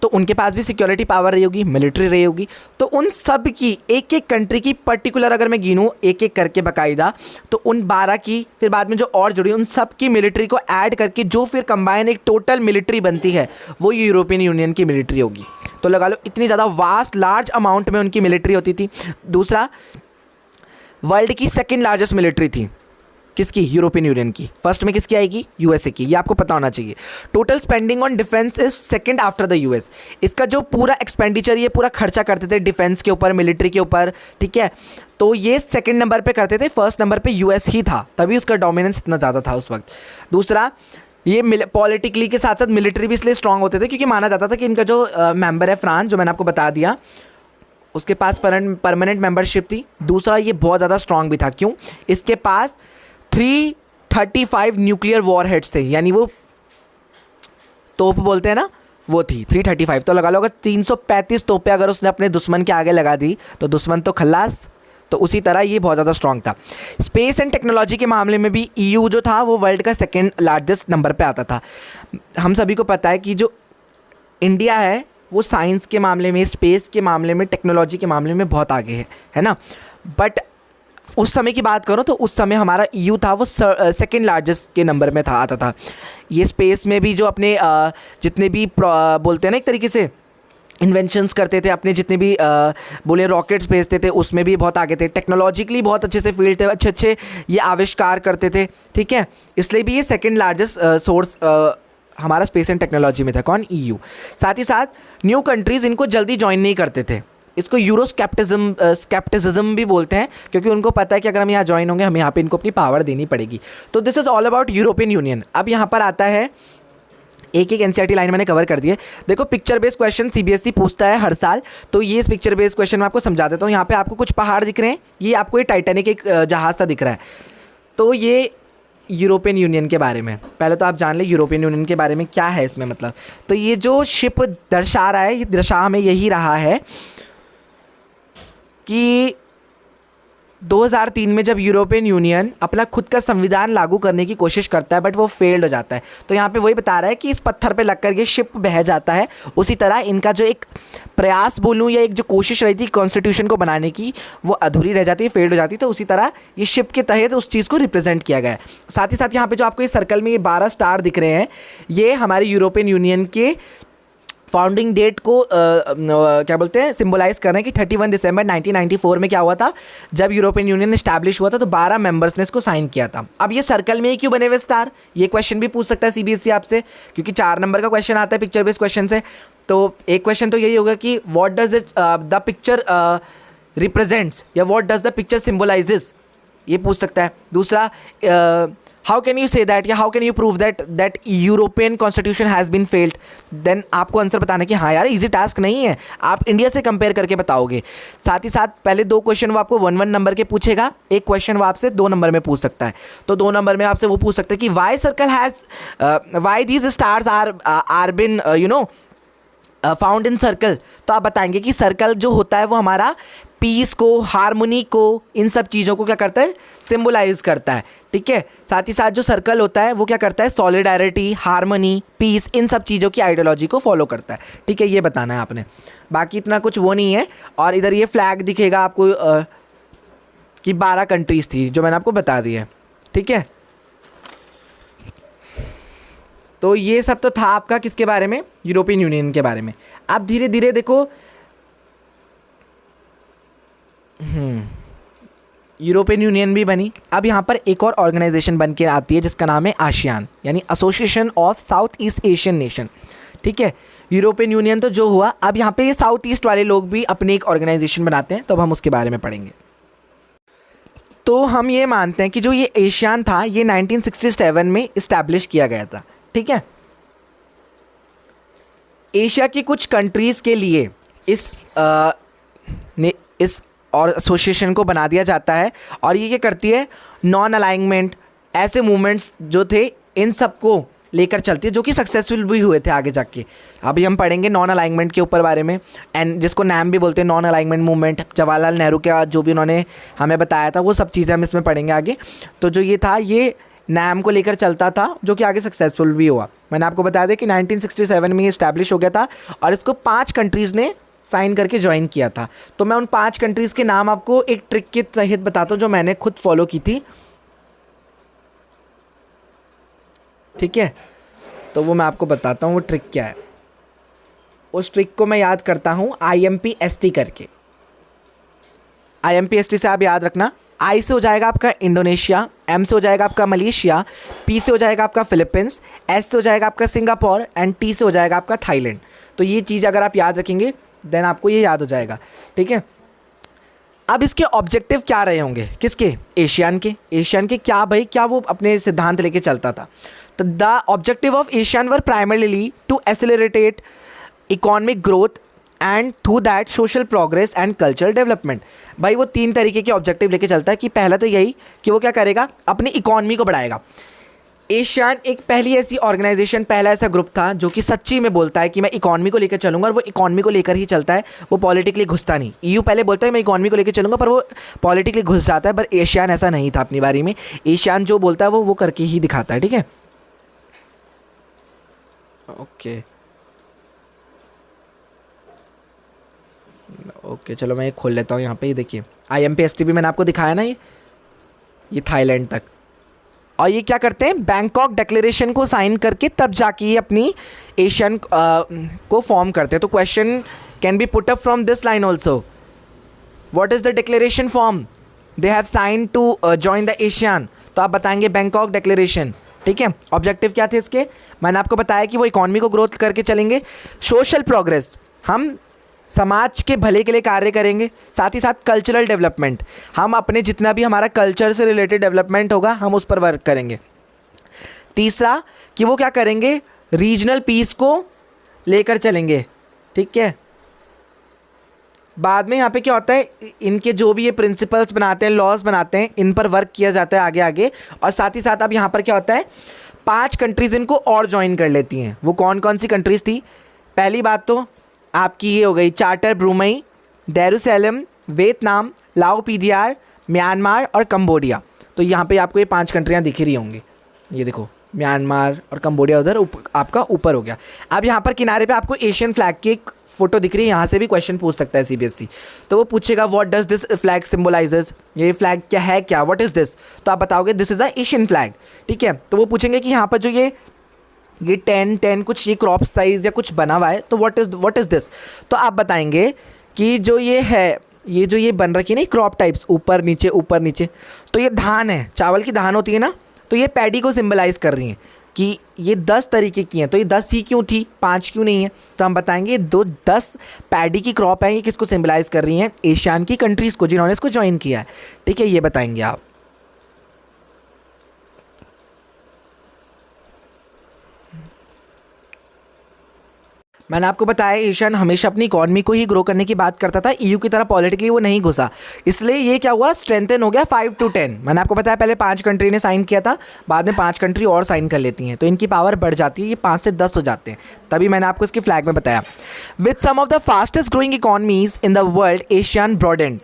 तो उनके पास भी सिक्योरिटी पावर रही होगी, मिलिट्री रही होगी। तो उन सब की एक एक कंट्री की पर्टिकुलर अगर मैं गिनूँ एक एक करके बाकायदा, तो उन 12 की, फिर बाद में जो और जुड़ी, उन सब की मिलिट्री को ऐड करके जो फिर कंबाइन एक टोटल मिलिट्री बनती है, वो यूरोपियन यूनियन की मिलिट्री होगी। तो लगा लो इतनी ज़्यादा वास्ट लार्ज अमाउंट में उनकी मिलिट्री होती थी। दूसरा, वर्ल्ड की सेकेंड लार्जेस्ट मिलिट्री थी किसकी? यूरोपियन यूनियन की। फर्स्ट में किसकी आएगी? यूएसए की। ये आपको पता होना चाहिए। Total spending on defence is second after the US. इसका जो पूरा एक्सपेंडिचर, ये पूरा खर्चा करते थे डिफेंस के ऊपर, मिलिट्री के ऊपर, ठीक है, तो ये सेकंड नंबर पे करते थे, फर्स्ट नंबर पे यूएस ही था, तभी उसका डोमिनेंस इतना ज़्यादा था उस वक्त। दूसरा, ये पॉलिटिकली के साथ साथ मिलिट्री भी इसलिए स्ट्रांग होते थे क्योंकि माना जाता था कि इनका जो मेंबर है फ्रांस, जो मैंने आपको बता दिया, उसके पास परमानेंट मेंबरशिप थी। दूसरा, ये बहुत ज़्यादा स्ट्रांग भी था। क्यों? इसके पास 335 न्यूक्लियर वॉरहेड्स थे, यानी वो तोप बोलते हैं ना, वो थी 335। तो लगा लो अगर 335 तोपें अगर उसने अपने दुश्मन के आगे लगा दी तो दुश्मन तो खल्लास। तो उसी तरह ये बहुत ज़्यादा स्ट्रांग था। स्पेस एंड टेक्नोलॉजी के मामले में भी ईयू जो था वो वर्ल्ड का सेकेंड लार्जेस्ट नंबर पे आता था। हम सभी को पता है कि जो इंडिया है वो साइंस के मामले में, स्पेस के मामले में, टेक्नोलॉजी के मामले में बहुत आगे है ना। बट उस समय की बात करो तो उस समय हमारा ईयू था वो सेकेंड लार्जेस्ट के नंबर में था, आता था। ये स्पेस में भी जो अपने जितने भी बोलते हैं ना एक तरीके से इन्वेंशंस करते थे, अपने जितने भी बोले रॉकेट्स भेजते थे उसमें भी बहुत आगे थे, टेक्नोलॉजिकली बहुत अच्छे से फील्ड थे, अच्छे अच्छे ये आविष्कार करते थे, ठीक है। इसलिए भी ये सेकंड लार्जेस्ट सोर्स हमारा स्पेस एंड टेक्नोलॉजी में था। कौन? EU। साथ ही साथ न्यू कंट्रीज़ इनको जल्दी ज्वाइन नहीं करते थे, इसको स्केप्टिसिज्म भी बोलते हैं, क्योंकि उनको पता है कि अगर हम यहाँ ज्वाइन होंगे हम यहाँ पे इनको अपनी पावर देनी पड़ेगी। तो this is all about European union. अब यहाँ पर आता है एक एक NCERT लाइन मैंने कवर कर दी है। देखो पिक्चर बेस्ड क्वेश्चन CBSE पूछता है हर साल, तो ये इस पिक्चर बेस्ड क्वेश्चन में आपको समझा देता हूँ। यहाँ पे आपको कुछ पहाड़ दिख रहे हैं, ये आपको ये टाइटैनिक एक जहाज़ सा दिख रहा है, तो ये यूरोपियन यूनियन के बारे में। पहले तो आप जान लें यूरोपियन यूनियन के बारे में क्या है इसमें मतलब। तो ये जो शिप दर्शा रहा है, ये दर्शा हमें यही रहा है कि 2003 में जब यूरोपियन यूनियन अपना खुद का संविधान लागू करने की कोशिश करता है बट वो फेल्ड हो जाता है, तो यहाँ पे वही बता रहा है कि इस पत्थर पे लगकर ये शिप बह जाता है। उसी तरह इनका जो एक प्रयास बोलूँ या एक जो कोशिश रही थी कॉन्स्टिट्यूशन को बनाने की, वो अधूरी रह जाती है, फेल्ड हो जाती है। तो उसी तरह ये शिप के तहत उस चीज़ को रिप्रेजेंट किया गया है। साथ ही साथ यहाँ पर जो आपको ये सर्कल में ये 12 स्टार दिख रहे हैं, ये हमारे यूरोपियन यूनियन के फाउंडिंग डेट को क्या बोलते हैं, सिंबलाइज कर रहे हैं कि 31 दिसंबर 1994 में क्या हुआ था, जब यूरोपियन यूनियन इस्टेब्लिश हुआ था, तो 12 मेंबर्स ने इसको साइन किया था। अब ये सर्कल में ही क्यों बने हुए स्टार, ये क्वेश्चन भी पूछ सकता है CBSE आपसे, क्योंकि 4 नंबर का क्वेश्चन आता है पिक्चर बेस्ड क्वेश्चन से। तो एक क्वेश्चन तो यही होगा कि what does it the picture represents, या what does the picture symbolises, ये पूछ सकता है। दूसरा, how can you say that, या how can you prove that European constitution has been failed. Then आपको आंसर बताना कि हाँ यार इजी टास्क नहीं है, आप इंडिया से कंपेयर करके बताओगे। साथ ही साथ पहले 2 क्वेश्चन वो आपको 1-1 नंबर के पूछेगा, एक क्वेश्चन वो आपसे 2 नंबर में पूछ सकता है। तो 2 नंबर में आपसे वो पूछ सकता है कि why these stars are been found in circle. तो आप बताएंगे कि सर्कल जो होता है वो हमारा पीस को, हारमोनी को, इन सब चीज़ों को क्या करता है, सिंबलाइज करता है, ठीक है। साथ ही साथ जो सर्कल होता है वो क्या करता है, सॉलिडारिटी, हारमोनी, पीस, इन सब चीज़ों की आइडियोलॉजी को फॉलो करता है, ठीक है। ये बताना है आपने, बाकी इतना कुछ वो नहीं है। और इधर ये फ्लैग दिखेगा आपको कि 12 कंट्रीज़ थी जो मैंने आपको बता दी है, ठीक है। तो ये सब तो था आपका किसके बारे में, यूरोपियन यूनियन के बारे में। अब धीरे धीरे देखो यूरोपियन यूनियन भी बनी। अब यहाँ पर एक और ऑर्गेनाइजेशन बन के आती है जिसका नाम है आसियान, यानी association of south east Asian nation, ठीक है। यूरोपियन यूनियन तो जो हुआ, अब यहाँ पे ये साउथ ईस्ट वाले लोग भी अपनी एक ऑर्गेनाइजेशन बनाते हैं, तो अब हम उसके बारे में पढ़ेंगे। तो हम ये मानते हैं कि जो ये एशियान था ये 1967 में इस्टेब्लिश किया गया था, ठीक है। एशिया की कुछ कंट्रीज़ के लिए इस और एसोसिएशन को बना दिया जाता है, और ये क्या करती है, नॉन अलाइनमेंट ऐसे मूवमेंट्स जो थे इन सब को लेकर चलती है, जो कि सक्सेसफुल भी हुए थे आगे जाके। अभी हम पढ़ेंगे नॉन अलाइनमेंट के ऊपर बारे में, एंड जिसको नाम भी बोलते हैं non alignment movement. Jawaharlal Nehru के जो भी उन्होंने हमें बताया था वो सब चीज़ें हम इसमें पढ़ेंगे आगे। तो जो ये था ये नाम को लेकर चलता था, जो कि आगे सक्सेसफुल भी हुआ। मैंने आपको बताया था कि 1967 में ये इस्टेब्लिश हो गया था, और इसको 5 कंट्रीज़ ने साइन करके ज्वाइन किया था। तो मैं उन 5 कंट्रीज़ के नाम आपको एक ट्रिक के तहत बताता हूँ जो मैंने खुद फॉलो की थी, ठीक है। तो वो मैं आपको बताता हूँ वो ट्रिक क्या है। उस ट्रिक को मैं याद करता हूँ IMPST करके। IMPST से आप याद रखना, I से हो जाएगा आपका इंडोनेशिया, M से हो जाएगा आपका मलेशिया, P से हो जाएगा आपका फिलीपींस, S से हो जाएगा आपका सिंगापुर, एंड T से हो जाएगा आपका थाईलैंड। तो ये चीज़ अगर आप याद रखेंगे देन आपको ये याद हो जाएगा, ठीक है। अब इसके ऑब्जेक्टिव क्या रहे होंगे, किसके, एशियान के क्या भाई, क्या वो अपने सिद्धांत लेके चलता था। तो the objective of ASEAN were primarily to accelerate economic growth and through that social progress and cultural development. भाई वो 3 तरीके के ऑब्जेक्टिव लेके चलता है कि पहला तो यही कि वो क्या करेगा, अपनी इकॉनमी को बढ़ाएगा। एशियान एक पहली ऐसी ऑर्गेनाइजेशन, पहला ऐसा ग्रुप था जो कि सच्ची में बोलता है कि मैं इकॉनमी को लेकर चलूंगा, और वो इकॉनमी को लेकर ही चलता है, वो पॉलिटिकली घुसता नहीं। EU पहले बोलता है मैं इकॉनमी को लेकर चलूंगा, पर वो पॉलिटिकली घुस जाता है। पर एशियान ऐसा नहीं था अपनी बारी में, एशियान जो बोलता है वो करके ही दिखाता है, ठीक है। ओके चलो मैं ये खोल लेता हूँ यहाँ पे। ये देखिए IMPST भी मैंने आपको दिखाया ना, ये थाईलैंड तक। और ये क्या करते हैं, बैंकॉक डिक्लेरेशन को साइन करके तब जाके ये अपनी एशियन को फॉर्म करते हैं। तो question can be put up from this line also. What is the declaration form they have signed to join the ASEAN? तो आप बताएंगे बैंकॉक डिक्लेरेशन. ठीक है. ऑब्जेक्टिव क्या थे इसके? मैंने आपको बताया कि वो इकॉनमी को ग्रोथ करके चलेंगे. सोशल प्रोग्रेस, हम समाज के भले के लिए कार्य करेंगे. साथ ही साथ कल्चरल डेवलपमेंट, हम अपने जितना भी हमारा कल्चर से रिलेटेड डेवलपमेंट होगा हम उस पर वर्क करेंगे. तीसरा कि वो क्या करेंगे, रीजनल पीस को लेकर चलेंगे. ठीक है. बाद में यहाँ पे क्या होता है, इनके जो भी ये प्रिंसिपल्स बनाते हैं, लॉज बनाते हैं, इन पर वर्क किया जाता है आगे आगे. और साथ ही साथ अब यहाँ पर क्या होता है, 5 कंट्रीज़ इनको और ज्वाइन कर लेती हैं. वो कौन कौन सी कंट्रीज़ थी? पहली बात तो आपकी ये हो गई चार्टर ब्रूनई, दारुसैलम, वियतनाम, लाओ पीडीआर, म्यांमार और कंबोडिया. तो यहाँ पे आपको ये 5 कंट्रियाँ दिख रही होंगी. ये देखो म्यांमार और कंबोडिया उधर आपका ऊपर हो गया. अब यहाँ पर किनारे पे आपको एशियन फ्लैग की एक फोटो दिख रही है. यहाँ से भी क्वेश्चन पूछ सकता है सीबीएसई. तो वो पूछेगा what does this flag symbolizes, ये फ्लैग क्या है, क्या व्हाट इज़ दिस. तो आप बताओगे this is a Asian flag. ठीक है. तो वो पूछेंगे कि यहाँ पर जो ये 10 कुछ ये क्रॉप साइज या कुछ बना हुआ है, तो व्हाट इज़ दिस. तो आप बताएंगे कि जो ये है, ये जो ये बन रखी है ना क्रॉप टाइप्स, ऊपर नीचे, तो ये धान है, चावल की धान होती है ना, तो ये पैडी को सिंबलाइज कर रही हैं कि ये 10 तरीके की हैं. तो ये 10 ही क्यों थी, 5 क्यों नहीं है? तो हम बताएंगे 10 पैडी की क्रॉप है, ये किसको सिंबलाइज कर रही हैं, एशियान की कंट्रीज़ को जिन्होंने इसको ज्वाइन किया है. ठीक है, ये बताएंगे आप. मैंने आपको बताया एशियन हमेशा अपनी इकॉनमी को ही ग्रो करने की बात करता था. ईयू की तरह पॉलिटिकली वो नहीं घुसा, इसलिए ये क्या हुआ, स्ट्रेंथन हो गया 5 to 10. मैंने आपको बताया पहले 5 कंट्री ने साइन किया था, बाद में 5 कंट्री और साइन कर लेती हैं, तो इनकी पावर बढ़ जाती है, ये 5 से 10 हो जाते हैं. तभी मैंने आपको इसकी फ्लैग में बताया. With some of the fastest growing economies in the world, ASEAN broadened.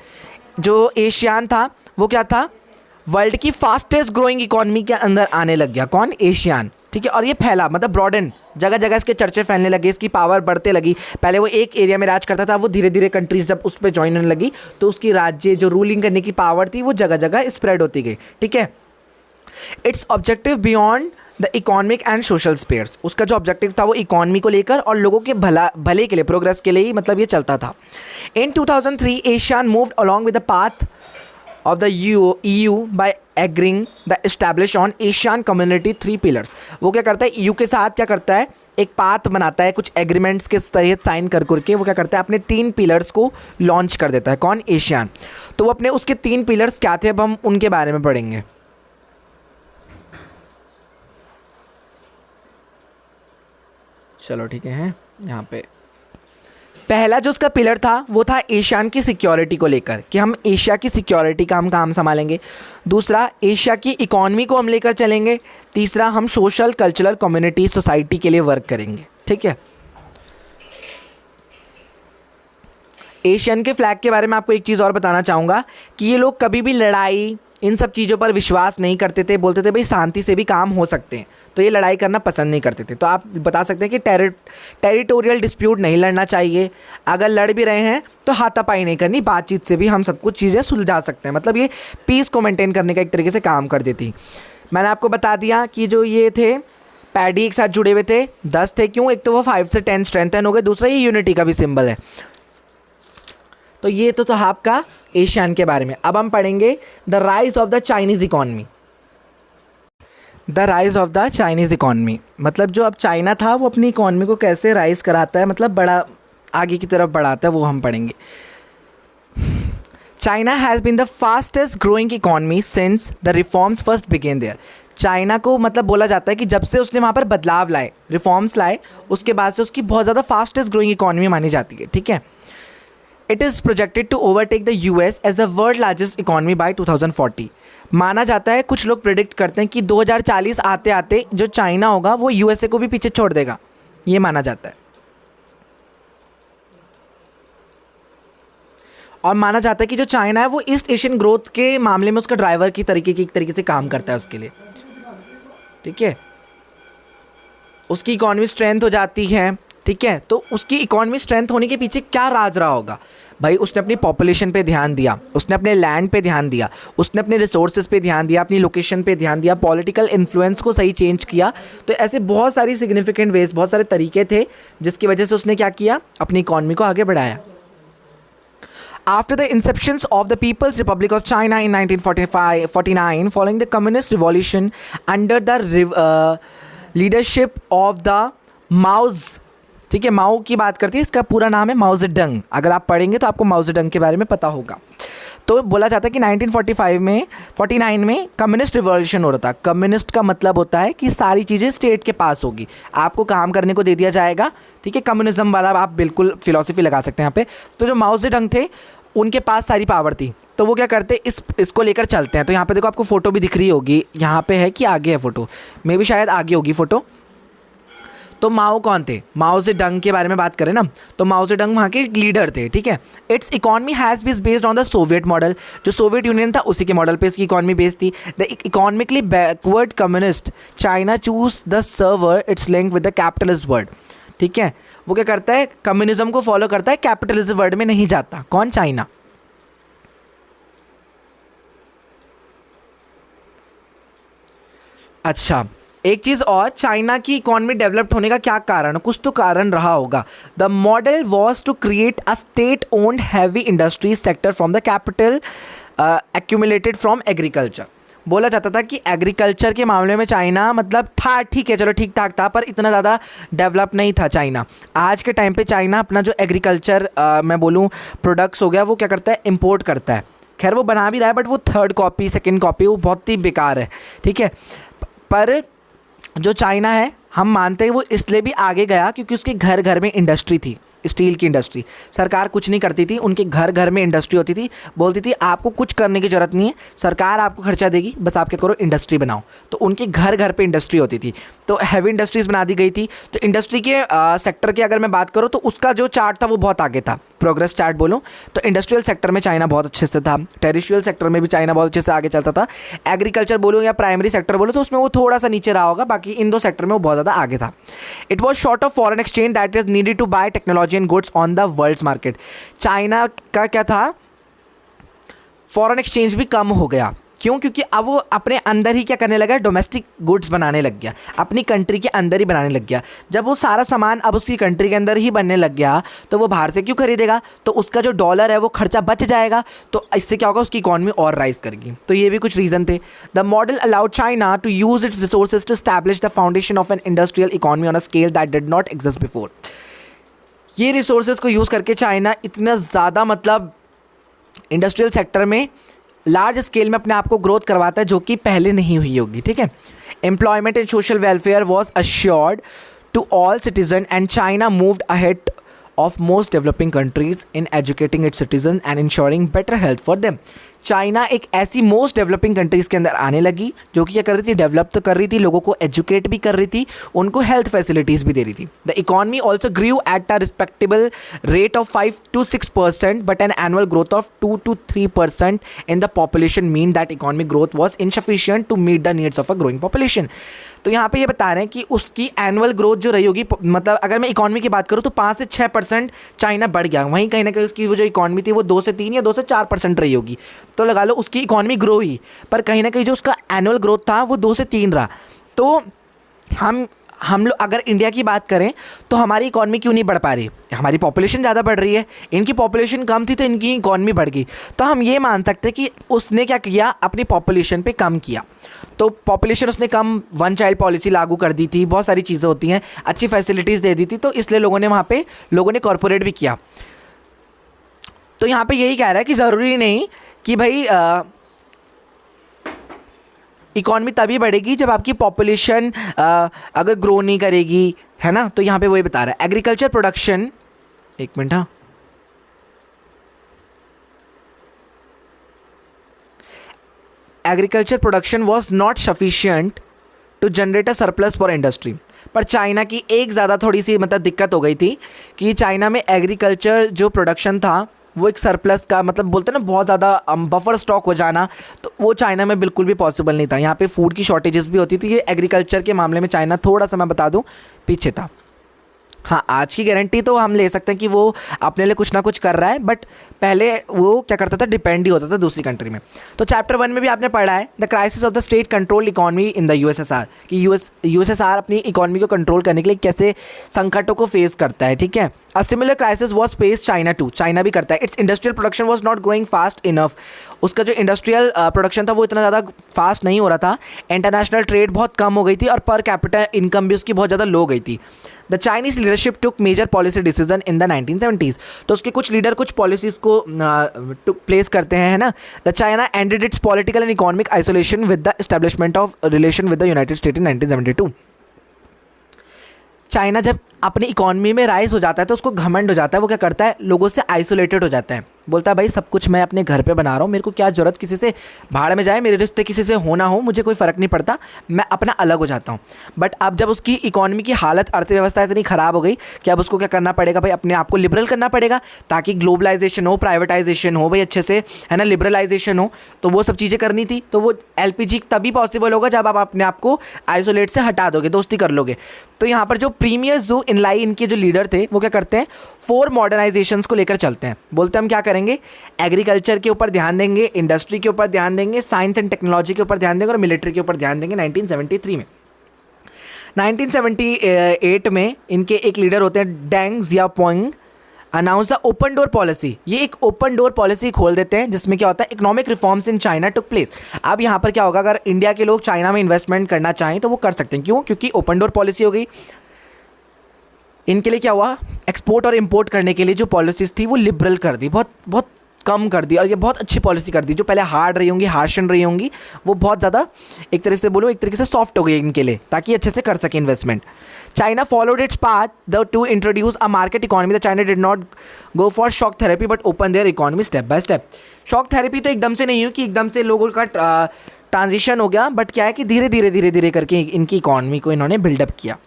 जो एशियान था वो क्या था, वर्ल्ड की फास्टेस्ट ग्रोइंग इकॉनमी के अंदर आने लग गया. कौन? एशियान. ठीक है. और ये फैला, मतलब ब्रॉडन, जगह जगह इसके चर्चे फैलने लगे, इसकी पावर बढ़ते लगी. पहले वो एक एरिया में राज करता था, वो धीरे धीरे कंट्रीज जब उस पर ज्वाइन होने लगी तो उसकी राज्य जो रूलिंग करने की पावर थी वो जगह जगह स्प्रेड होती गई. ठीक है. Its objective beyond the economic and social spheres. उसका जो ऑब्जेक्टिव था वो इकॉनमी को लेकर और लोगों के भले के लिए, प्रोग्रेस के लिए ही मतलब ये चलता था. In 2003 ASEAN moved along with the path of the EU by agreeing the establish on Asian Community 3 pillars. वो क्या करता है, EU के साथ क्या करता है, एक पाथ बनाता है, कुछ एग्रीमेंट्स के तहत साइन कर करके वो क्या करता है, अपने 3 पिलर्स को लॉन्च कर देता है. कौन? एशियान. तो वो अपने उसके 3 पिलर्स क्या थे, अब हम उनके बारे में पढ़ेंगे. चलो ठीक है. यहाँ पे पहला जो उसका पिलर था वो था एशियान की सिक्योरिटी को लेकर, कि हम एशिया की सिक्योरिटी का हम काम संभालेंगे. दूसरा, एशिया की इकॉनमी को हम लेकर चलेंगे. तीसरा, हम सोशल कल्चरल कम्युनिटी सोसाइटी के लिए वर्क करेंगे. ठीक है. एशियन के फ्लैग के बारे में आपको एक चीज़ और बताना चाहूँगा कि ये लोग कभी भी लड़ाई इन सब चीज़ों पर विश्वास नहीं करते थे. बोलते थे भाई शांति से भी काम हो सकते हैं, तो ये लड़ाई करना पसंद नहीं करते थे. तो आप बता सकते हैं कि टेरिटोरियल डिस्प्यूट नहीं लड़ना चाहिए. अगर लड़ भी रहे हैं तो हाथापाई नहीं करनी, बातचीत से भी हम सब कुछ चीज़ें सुलझा सकते हैं. मतलब ये पीस को मेंटेन करने का एक तरीके से काम कर देती. मैंने आपको बता दिया कि जो ये थे पैडी एक साथ जुड़े हुए थे, 10 थे. क्यों? एक तो वो 5 से 10 स्ट्रेंथन हो गए, दूसरा ये यूनिटी का भी सिंबल है. तो ये तो था आपका एशियन के बारे में. अब हम पढ़ेंगे the rise of the Chinese economy. The rise of the Chinese economy मतलब जो अब चाइना था वो अपनी इकॉनमी को कैसे राइज कराता है, मतलब बड़ा आगे की तरफ बढ़ाता है, वो हम पढ़ेंगे. China has been the fastest growing economy since the reforms first began there. China को मतलब बोला जाता है कि जब से उसने वहाँ पर बदलाव लाए, रिफॉर्म्स लाए, उसके बाद से उसकी बहुत ज़्यादा फास्टेस्ट ग्रोइंग इकॉनमी मानी जाती है. ठीक है. It is projected to overtake the US as the world largest economy by 2040. माना जाता है, कुछ लोग प्रिडिक्ट करते हैं कि 2040 आते आते जो चाइना होगा वो यूएसए को भी पीछे छोड़ देगा, ये माना जाता है. और माना जाता है कि जो चाइना है वो ईस्ट एशियन ग्रोथ के मामले में उसका ड्राइवर की एक तरीके से काम करता है उसके लिए. ठीक है. उसकी इकॉनमी स्ट्रेंथ हो जाती है. ठीक है. तो उसकी इकॉनमी स्ट्रेंथ होने के पीछे क्या राज रहा होगा, भाई उसने अपनी पॉपुलेशन पे ध्यान दिया, उसने अपने लैंड पे ध्यान दिया, उसने अपने रिसोर्सेज पे ध्यान दिया, अपनी लोकेशन पे ध्यान दिया, पॉलिटिकल इन्फ्लुएंस को सही चेंज किया। तो ऐसे बहुत सारी सिग्निफिकेंट वेज, बहुत सारे तरीके थे जिसकी वजह से उसने क्या किया, अपनी इकॉनमी को आगे बढ़ाया। After the inception of the People's Republic of China in 1949, following the Communist Revolution under the leadership of the Mao's, ठीक है, माओ की बात करती है, इसका पूरा नाम है माओ जेडंग। अगर आप पढ़ेंगे तो आपको माओ जेडंग के बारे में पता होगा। तो बोला जाता है कि 1949 में कम्युनिस्ट रिवॉल्यूशन हो रहा था। कम्युनिस्ट का मतलब होता है कि सारी चीज़ें स्टेट के पास होगी, आपको काम करने को दे दिया जाएगा, ठीक है। कम्युनिज्म वाला आप बिल्कुल फिलॉसफी लगा सकते हैं यहाँ पे। तो जो माओ जेडंग थे उनके पास सारी पावर थी, तो वो क्या करते, इसको लेकर चलते हैं। तो यहाँ पे देखो आपको फ़ोटो भी दिख रही होगी, यहाँ पे है कि आगे है फ़ोटो, मे भी शायद आगे होगी फ़ोटो। तो माओ कौन थे, माओ जेडंग के बारे में बात करें ना, तो माओ जेडंग वहाँ के लीडर थे, ठीक है। Its economy has been based on the Soviet model, जो सोवियत यूनियन था उसी के मॉडल पे इसकी इकॉनमी बेस्ड थी। The economically backward communist China chose the sever its link with the capitalist world, ठीक है। वो क्या करता है, कम्युनिज्म को फॉलो करता है, कैपिटलिज्म वर्ल्ड में नहीं जाता। कौन, चाइना। अच्छा, एक चीज़ और, चाइना की इकॉनमी डेवलप्ड होने का क्या कारण, कुछ तो कारण रहा होगा। The model was to create a state owned heavy industry sector from the capital accumulated from agriculture. बोला जाता था कि एग्रीकल्चर के मामले में चाइना मतलब था, ठीक है, चलो ठीक ठाक था, पर इतना ज़्यादा डेवलप नहीं था चाइना। आज के टाइम पे चाइना अपना जो एग्रीकल्चर मैं बोलूँ प्रोडक्ट्स हो गया, वो क्या करता है, इम्पोर्ट करता है। खैर वो बना भी रहा है, बट वो थर्ड कॉपी, सेकेंड कॉपी, वो बहुत ही बेकार है, ठीक है। पर जो चाइना है, हम मानते हैं वो इसलिए भी आगे गया क्योंकि उसके घर घर में इंडस्ट्री थी, स्टील की इंडस्ट्री। सरकार कुछ नहीं करती थी, उनके घर घर में इंडस्ट्री होती थी। बोलती थी आपको कुछ करने की ज़रूरत नहीं है, सरकार आपको खर्चा देगी, बस आप क्या करो, इंडस्ट्री बनाओ। तो उनके घर घर पे इंडस्ट्री होती थी, तो हैवी इंडस्ट्रीज़ बना दी गई थी। तो इंडस्ट्री के सेक्टर की अगर मैं बात करूँ तो उसका जो चार्ट था वो बहुत आगे था, प्रोग्रेस चार्ट बोलूँ तो इंडस्ट्रियल सेक्टर में चाइना बहुत अच्छे से था, टेरिशियल सेक्टर में भी चाइना बहुत अच्छे से आगे चलता था। एग्रीकल्चर बोलूँ या प्राइमरी सेक्टर बोलूँ तो उसमें वो थोड़ा सा नीचे रहा होगा, बाकी इन दो सेक्टर में वो बहुत ज़्यादा आगे था। It was short of foreign exchange that is needed to buy technology and goods on the world market. China का क्या था, फॉरेन एक्सचेंज भी कम हो गया। क्यों, क्योंकि अब वो अपने अंदर ही क्या करने लगा, डोमेस्टिक गुड्स बनाने लग गया, अपनी कंट्री के अंदर ही बनाने लग गया। जब वो सारा सामान अब उसकी कंट्री के अंदर ही बनने लग गया तो वो बाहर से क्यों खरीदेगा, तो उसका जो डॉलर है वो खर्चा बच जाएगा, तो इससे क्या होगा, उसकी इकॉनमी और राइज करेगी। तो ये भी कुछ रीज़न थे। The model allowed China to use its resources to establish the foundation of an industrial economy on a scale that did not exist before. ये रिसोर्सेज को यूज़ करके चाइना इतना ज़्यादा मतलब इंडस्ट्रियल सेक्टर में लार्ज स्केल में अपने आप को ग्रोथ करवाता है, जो कि पहले नहीं हुई होगी, ठीक है। Employment and social welfare was assured to all citizen and China moved ahead of most developing countries in educating its citizens and ensuring better health for them। China एक ऐसी मोस्ट डेवलपिंग कंट्रीज़ के अंदर आने लगी जो कि क्या कर रही थी, डेवलप तो कर रही थी, लोगों को एजुकेट भी कर रही थी, उनको हेल्थ फैसिलिटीज़ भी दे रही थी। The economy also grew at a respectable rate of 5 to 6%, but an annual growth of 2 to 3% in the population mean that economic growth was insufficient to meet the needs of a growing population. तो यहाँ पे ये बता रहे हैं कि उसकी annual growth जो रही होगी, मतलब अगर मैं इकॉनमी की बात करूँ तो 5 से 6% चाइना बढ़ गया, वहीं कहीं ना कहीं उसकी वो जो इकॉनमी थी वो 2 से 3 या 2 से 4% रही होगी। तो लगा लो उसकी इकॉनमी ग्रो ही, पर कहीं ना कहीं जो उसका एनुअल ग्रोथ था वो 2 से 3 रहा। तो हम लोग अगर इंडिया की बात करें तो हमारी इकॉनमी क्यों नहीं बढ़ पा रही, हमारी पॉपुलेशन ज़्यादा बढ़ रही है, इनकी पॉपुलेशन कम थी तो इनकी इकॉनमी बढ़ गई। तो हम ये मान सकते हैं कि उसने क्या किया, अपनी पॉपुलेशन पे कम किया। तो पॉपुलेशन उसने कम, वन चाइल्ड पॉलिसी लागू कर दी थी, बहुत सारी चीज़ें होती हैं, अच्छी फैसिलिटीज़ दे दी थी, तो इसलिए लोगों ने वहाँ पे कॉरपोरेट भी किया। तो यहाँ पे यही कह रहा है कि ज़रूरी नहीं कि भाई इकॉनमी तभी बढ़ेगी जब आपकी पॉपुलेशन अगर ग्रो नहीं करेगी, है ना। तो यहाँ पे वही बता रहा है। एग्रीकल्चर प्रोडक्शन, एक मिनट, हाँ, agriculture production was not sufficient to generate a surplus for industry. पर चाइना की एक ज़्यादा थोड़ी सी मतलब दिक्कत हो गई थी कि चाइना में एग्रीकल्चर जो प्रोडक्शन था वो एक सरप्लस का, मतलब बोलते हैं ना बहुत ज़्यादा बफर स्टॉक हो जाना, तो वो चाइना में बिल्कुल भी पॉसिबल नहीं था। यहाँ पे फूड की शॉर्टेजेस भी होती थी। ये एग्रीकल्चर के मामले में चाइना थोड़ा सा मैं बता दूँ पीछे था। हाँ, आज की गारंटी तो हम ले सकते हैं कि वो अपने लिए कुछ ना कुछ कर रहा है, बट पहले वो क्या करता था, डिपेंड ही होता था दूसरी कंट्री में। तो चैप्टर 1 में भी आपने पढ़ा है the crisis of the state control economy in the USSR, कि यूएसएसआर अपनी इकोनॉमी को कंट्रोल करने के लिए कैसे संकटों को फेस करता है, ठीक है। A similar crisis was face China too, China भी करता है। Its industrial production was not growing fast enough, उसका जो इंडस्ट्रियल प्रोडक्शन था वो इतना ज़्यादा फास्ट नहीं हो रहा था। इंटरनेशनल ट्रेड बहुत कम हो गई थी और पर कैपिटल इनकम भी उसकी बहुत ज़्यादा लो गई थी। The Chinese leadership took major policy decision in the 1970s, तो उसके कुछ लीडर कुछ पॉलिसीज़ को टुक प्लेस करते हैं, है ना। The China ended it's political and economic isolation with the establishment of relation with the United state in 1972। China जब अपनी इकोनॉमी में राइज हो जाता है तो उसको घमंड हो जाता है, वो क्या करता है, लोगों से आइसोलेटेड हो जाता है, बोलता है भाई सब कुछ मैं अपने घर पे बना रहा हूँ, मेरे को क्या ज़रूरत किसी से, भाड़ में जाए, मेरे रिश्ते किसी से हो ना हो, मुझे कोई फ़र्क नहीं पड़ता, मैं अपना अलग हो जाता हूँ। बट अब जब उसकी इकोनॉमी की हालत, अर्थव्यवस्था इतनी ख़राब हो गई कि अब उसको क्या करना पड़ेगा भाई, अपने आप को लिबरल करना पड़ेगा ताकि ग्लोबलाइजेशन हो, प्राइवेटाइजेशन हो भाई अच्छे से, है ना, लिबरलाइजेशन हो। तो वो सब चीज़ें करनी थी, तो वो एलपीजी तभी पॉसिबल होगा जब आप अपने आप को आइसोलेट से हटा दोगे, दोस्ती कर लोगे। तो यहाँ पर जो प्रीमियर जो इनलाई इनके जो लीडर थे वो क्या करते हैं, 4 मॉडर्नाइजेशंस को लेकर चलते हैं। बोलते हैं हम क्या करेंगे, एग्रीकल्चर के ऊपर ध्यान देंगे, इंडस्ट्री के ऊपर ध्यान देंगे, साइंस एंड टेक्नोलॉजी के ऊपर ध्यान देंगे और मिलिट्री के ऊपर ध्यान देंगे। 1973 में 1978 में इनके एक लीडर होते हैं Deng Xiaoping, announce the open door policy. ये एक ओपन डोर पॉलिसी खोल देते हैं जिसमें क्या होता है, economic reforms in China took place. अब यहाँ पर क्या होगा, अगर इंडिया के लोग चाइना में इन्वेस्टमेंट करना चाहें तो वो कर सकते हैं। क्यों? क्योंकि ओपन डोर पॉलिसी हो गई। इनके लिए क्या हुआ, एक्सपोर्ट और इंपोर्ट करने के लिए जो पॉलिसीज़ थी वो लिबरल कर दी, बहुत बहुत कम कर दी, और ये बहुत अच्छी पॉलिसी कर दी। जो पहले हार्ड रही होंगी, हार्शन रही होंगी, वो बहुत ज़्यादा एक तरह से बोलो, एक तरीके से सॉफ्ट हो गई इनके लिए, ताकि अच्छे से कर सके investment. China followed its path the two introduce a market economy. The China did not go for shock therapy but open there economy step by step. Shock therapy तो एकदम से नहीं हुई कि एकदम से लोगों का ट्रांजिशन हो गया, बट क्या है कि धीरे धीरे करके इनकी इकोनॉमी को इन्होंने बिल्डअप किया।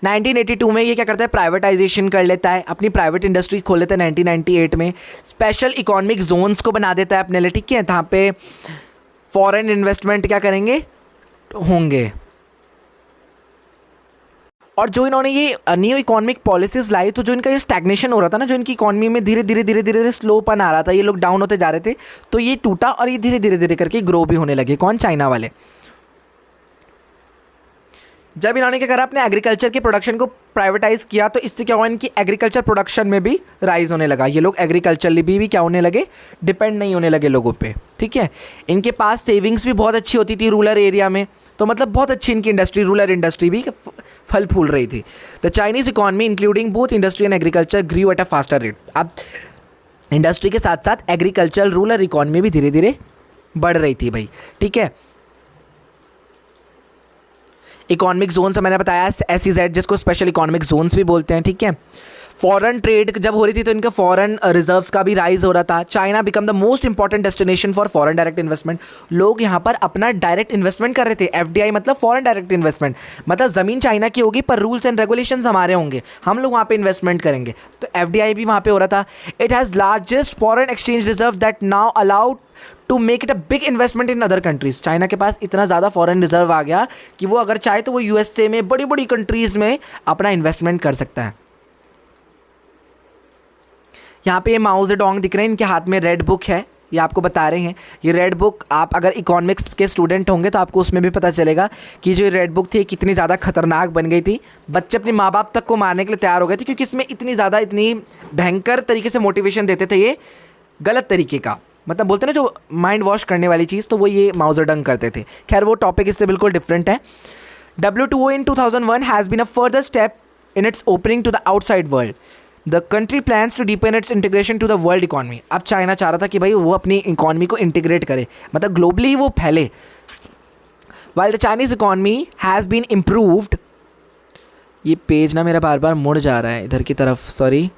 1982 में ये क्या करता है, प्राइवेटाइजेशन कर लेता है, अपनी प्राइवेट इंडस्ट्री खोल लेता है। 1998 में स्पेशल इकोनॉमिक जोन्स को बना देता है अपने लिए, ठीक है, जहाँ पे फॉरेन इन्वेस्टमेंट क्या करेंगे, होंगे। और जो इन्होंने ये न्यू इकोनॉमिक पॉलिसीज़ लाई, तो जो इनका ये स्टैग्नेशन हो रहा था ना, जो इनकी इकोनॉमी में धीरे धीरे स्लोपन आ रहा था, ये लोग डाउन होते जा रहे थे, तो ये टूटा और ये धीरे धीरे करके ग्रो भी होने लगे। कौन? चाइना वाले। जब इन्होंने क्या करा, अपने एग्रीकल्चर के प्रोडक्शन को प्राइवेटाइज किया, तो इससे क्या हुआ, इनकी एग्रीकल्चर प्रोडक्शन में भी राइज होने लगा। ये लोग एग्रीकल्चरली भी क्या होने लगे, डिपेंड नहीं होने लगे लोगों पे, ठीक है। इनके पास सेविंग्स भी बहुत अच्छी होती थी रूरल एरिया में, तो मतलब बहुत अच्छी इनकी इंडस्ट्री, रूरल इंडस्ट्री भी फल फूल रही थी। The Chinese economy including both industry and agriculture grew at a faster rate. अब इंडस्ट्री के साथ साथ एग्रीकल्चर, रूरल इकोनॉमी भी धीरे धीरे बढ़ रही थी भाई, ठीक है। इकोनॉमिक जोन्स मैंने बताया, SEZ, जिसको स्पेशल इकोनॉमिक जोन्स भी बोलते हैं, ठीक है। फॉरेन ट्रेड जब हो रही थी तो इनके फॉरेन रिजर्व्स का भी राइज हो रहा था। China become the most important destination for foreign direct investment. लोग यहाँ पर अपना डायरेक्ट इन्वेस्टमेंट कर रहे थे। FDI मतलब फॉरेन डायरेक्ट इन्वेस्टमेंट, मतलब ज़मीन चाइना की होगी पर रूल्स एंड रेगुलेशंस हमारे होंगे, हम लोग वहाँ पे इन्वेस्टमेंट करेंगे, तो FDI भी वहाँ पे हो रहा था। It has largest foreign exchange reserve that now allowed to make it a big investment in other countries. China के पास इतना ज़्यादा फॉरेन रिजर्व आ गया कि वो अगर चाहे तो वो USA में, बड़ी बड़ी कंट्रीज़ में अपना इन्वेस्टमेंट कर सकता है। यहाँ पे ये माओ जेडोंग दिख रहे हैं, इनके हाथ में रेड बुक है, ये आपको बता रहे हैं। ये रेड बुक, आप अगर इकोनॉमिक्स के स्टूडेंट होंगे तो आपको उसमें भी पता चलेगा कि जो रेड बुक थी कितनी ज़्यादा खतरनाक बन गई थी। बच्चे अपने माँ बाप तक को मारने के लिए तैयार हो गए थे, क्योंकि इसमें इतनी ज़्यादा, इतनी भयंकर तरीके से मोटिवेशन देते थे, ये गलत तरीके का, मतलब बोलते हैं ना जो माइंड वॉश करने वाली चीज़, तो वो ये माओ जेडोंग करते थे। खैर वो टॉपिक इससे बिल्कुल डिफरेंट है। WTO in 2001 has been a further step in its opening to the outside world. The country plans to deepen its integration to the world economy. अब चाइना चाह रहा था कि भाई वो अपनी इकोनॉमी को इंटीग्रेट करे, मतलब ग्लोबली वो फैले। While the Chinese economy has been improved, ये पेज ना मेरा बार बार मुड़ जा रहा है इधर की तरफ, सॉरी।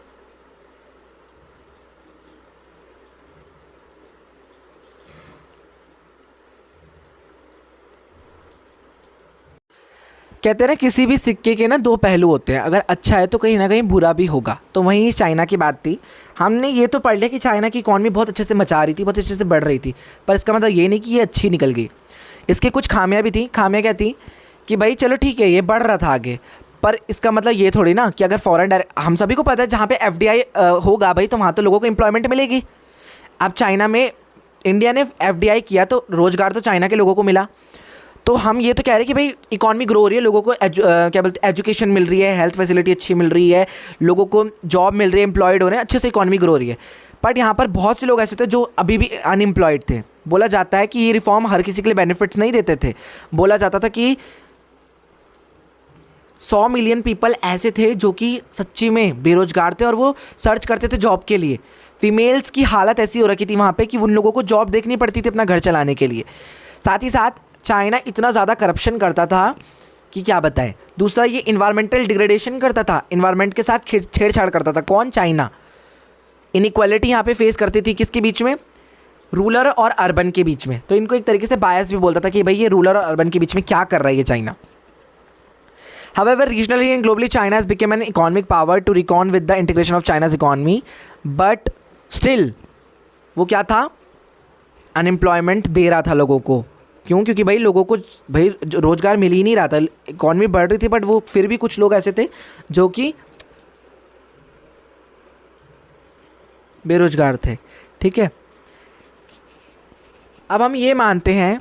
कहते हैं ना किसी भी सिक्के के ना दो पहलू होते हैं, अगर अच्छा है तो कहीं ना कहीं बुरा भी होगा। तो वहीं चाइना की बात थी, हमने ये तो पढ़ लिया कि चाइना की इकॉनमी बहुत अच्छे से मचा रही थी, बहुत अच्छे से बढ़ रही थी, पर इसका मतलब ये नहीं कि ये अच्छी निकल गई। इसके कुछ खामियां भी थी। खामियां क्या थी कि भाई चलो ठीक है ये बढ़ रहा था आगे, पर इसका मतलब ये थोड़ी ना कि अगर फॉरेन डायरेक्ट, हम सभी को पता है जहाँ पे एफडीआई होगा भाई तो वहाँ तो लोगों को एम्प्लॉयमेंट मिलेगी। अब चाइना में इंडिया ने एफडीआई किया तो रोज़गार तो चाइना के लोगों को मिला। तो हम ये तो कह रहे हैं कि भाई इकॉनमी ग्रो हो रही है, लोगों को क्या बोलते हैं एजुकेशन मिल रही है, हेल्थ फैसिलिटी अच्छी मिल रही है, लोगों को जॉब मिल रही है, एम्प्लॉयड हो रहे हैं, अच्छे से इकॉनमी ग्रो हो रही है। बट यहाँ पर बहुत से लोग ऐसे थे जो अभी भी अनएम्प्लॉयड थे। बोला जाता है कि ये रिफॉर्म हर किसी के लिए बेनिफिट्स नहीं देते थे। बोला जाता था कि 100 मिलियन पीपल ऐसे थे जो कि सच्ची में बेरोजगार थे और वो सर्च करते थे जॉब के लिए। फीमेल्स की हालत ऐसी हो रखी थी वहाँ पे कि उन लोगों को जॉब देखनी पड़ती थी अपना घर चलाने के लिए। साथ ही साथ चाइना इतना ज़्यादा करप्शन करता था कि क्या बताएं। दूसरा ये इन्वायरमेंटल डिग्रेडेशन करता था, इन्वायरमेंट के साथ छेड़छाड़ करता था। कौन? चाइना। इनइक्वालिटी यहाँ पे फेस करती थी किसके बीच में? रूरल और अर्बन के बीच में। तो इनको एक तरीके से बायस भी बोलता था कि भाई ये रूरल और अर्बन के बीच में क्या कर रहा है ये China. However, regionally and globally, China has become an economic power to reckon with the integration of China's economy. But still, वो क्या था? अनएम्प्लॉयमेंट दे रहा था लोगों को। क्यों? क्योंकि भाई लोगों को भाई रोज़गार मिल ही नहीं रहा था, इकॉनमी बढ़ रही थी बट वो फिर भी कुछ लोग ऐसे थे जो कि बेरोजगार थे। ठीक है, अब हम ये मानते हैं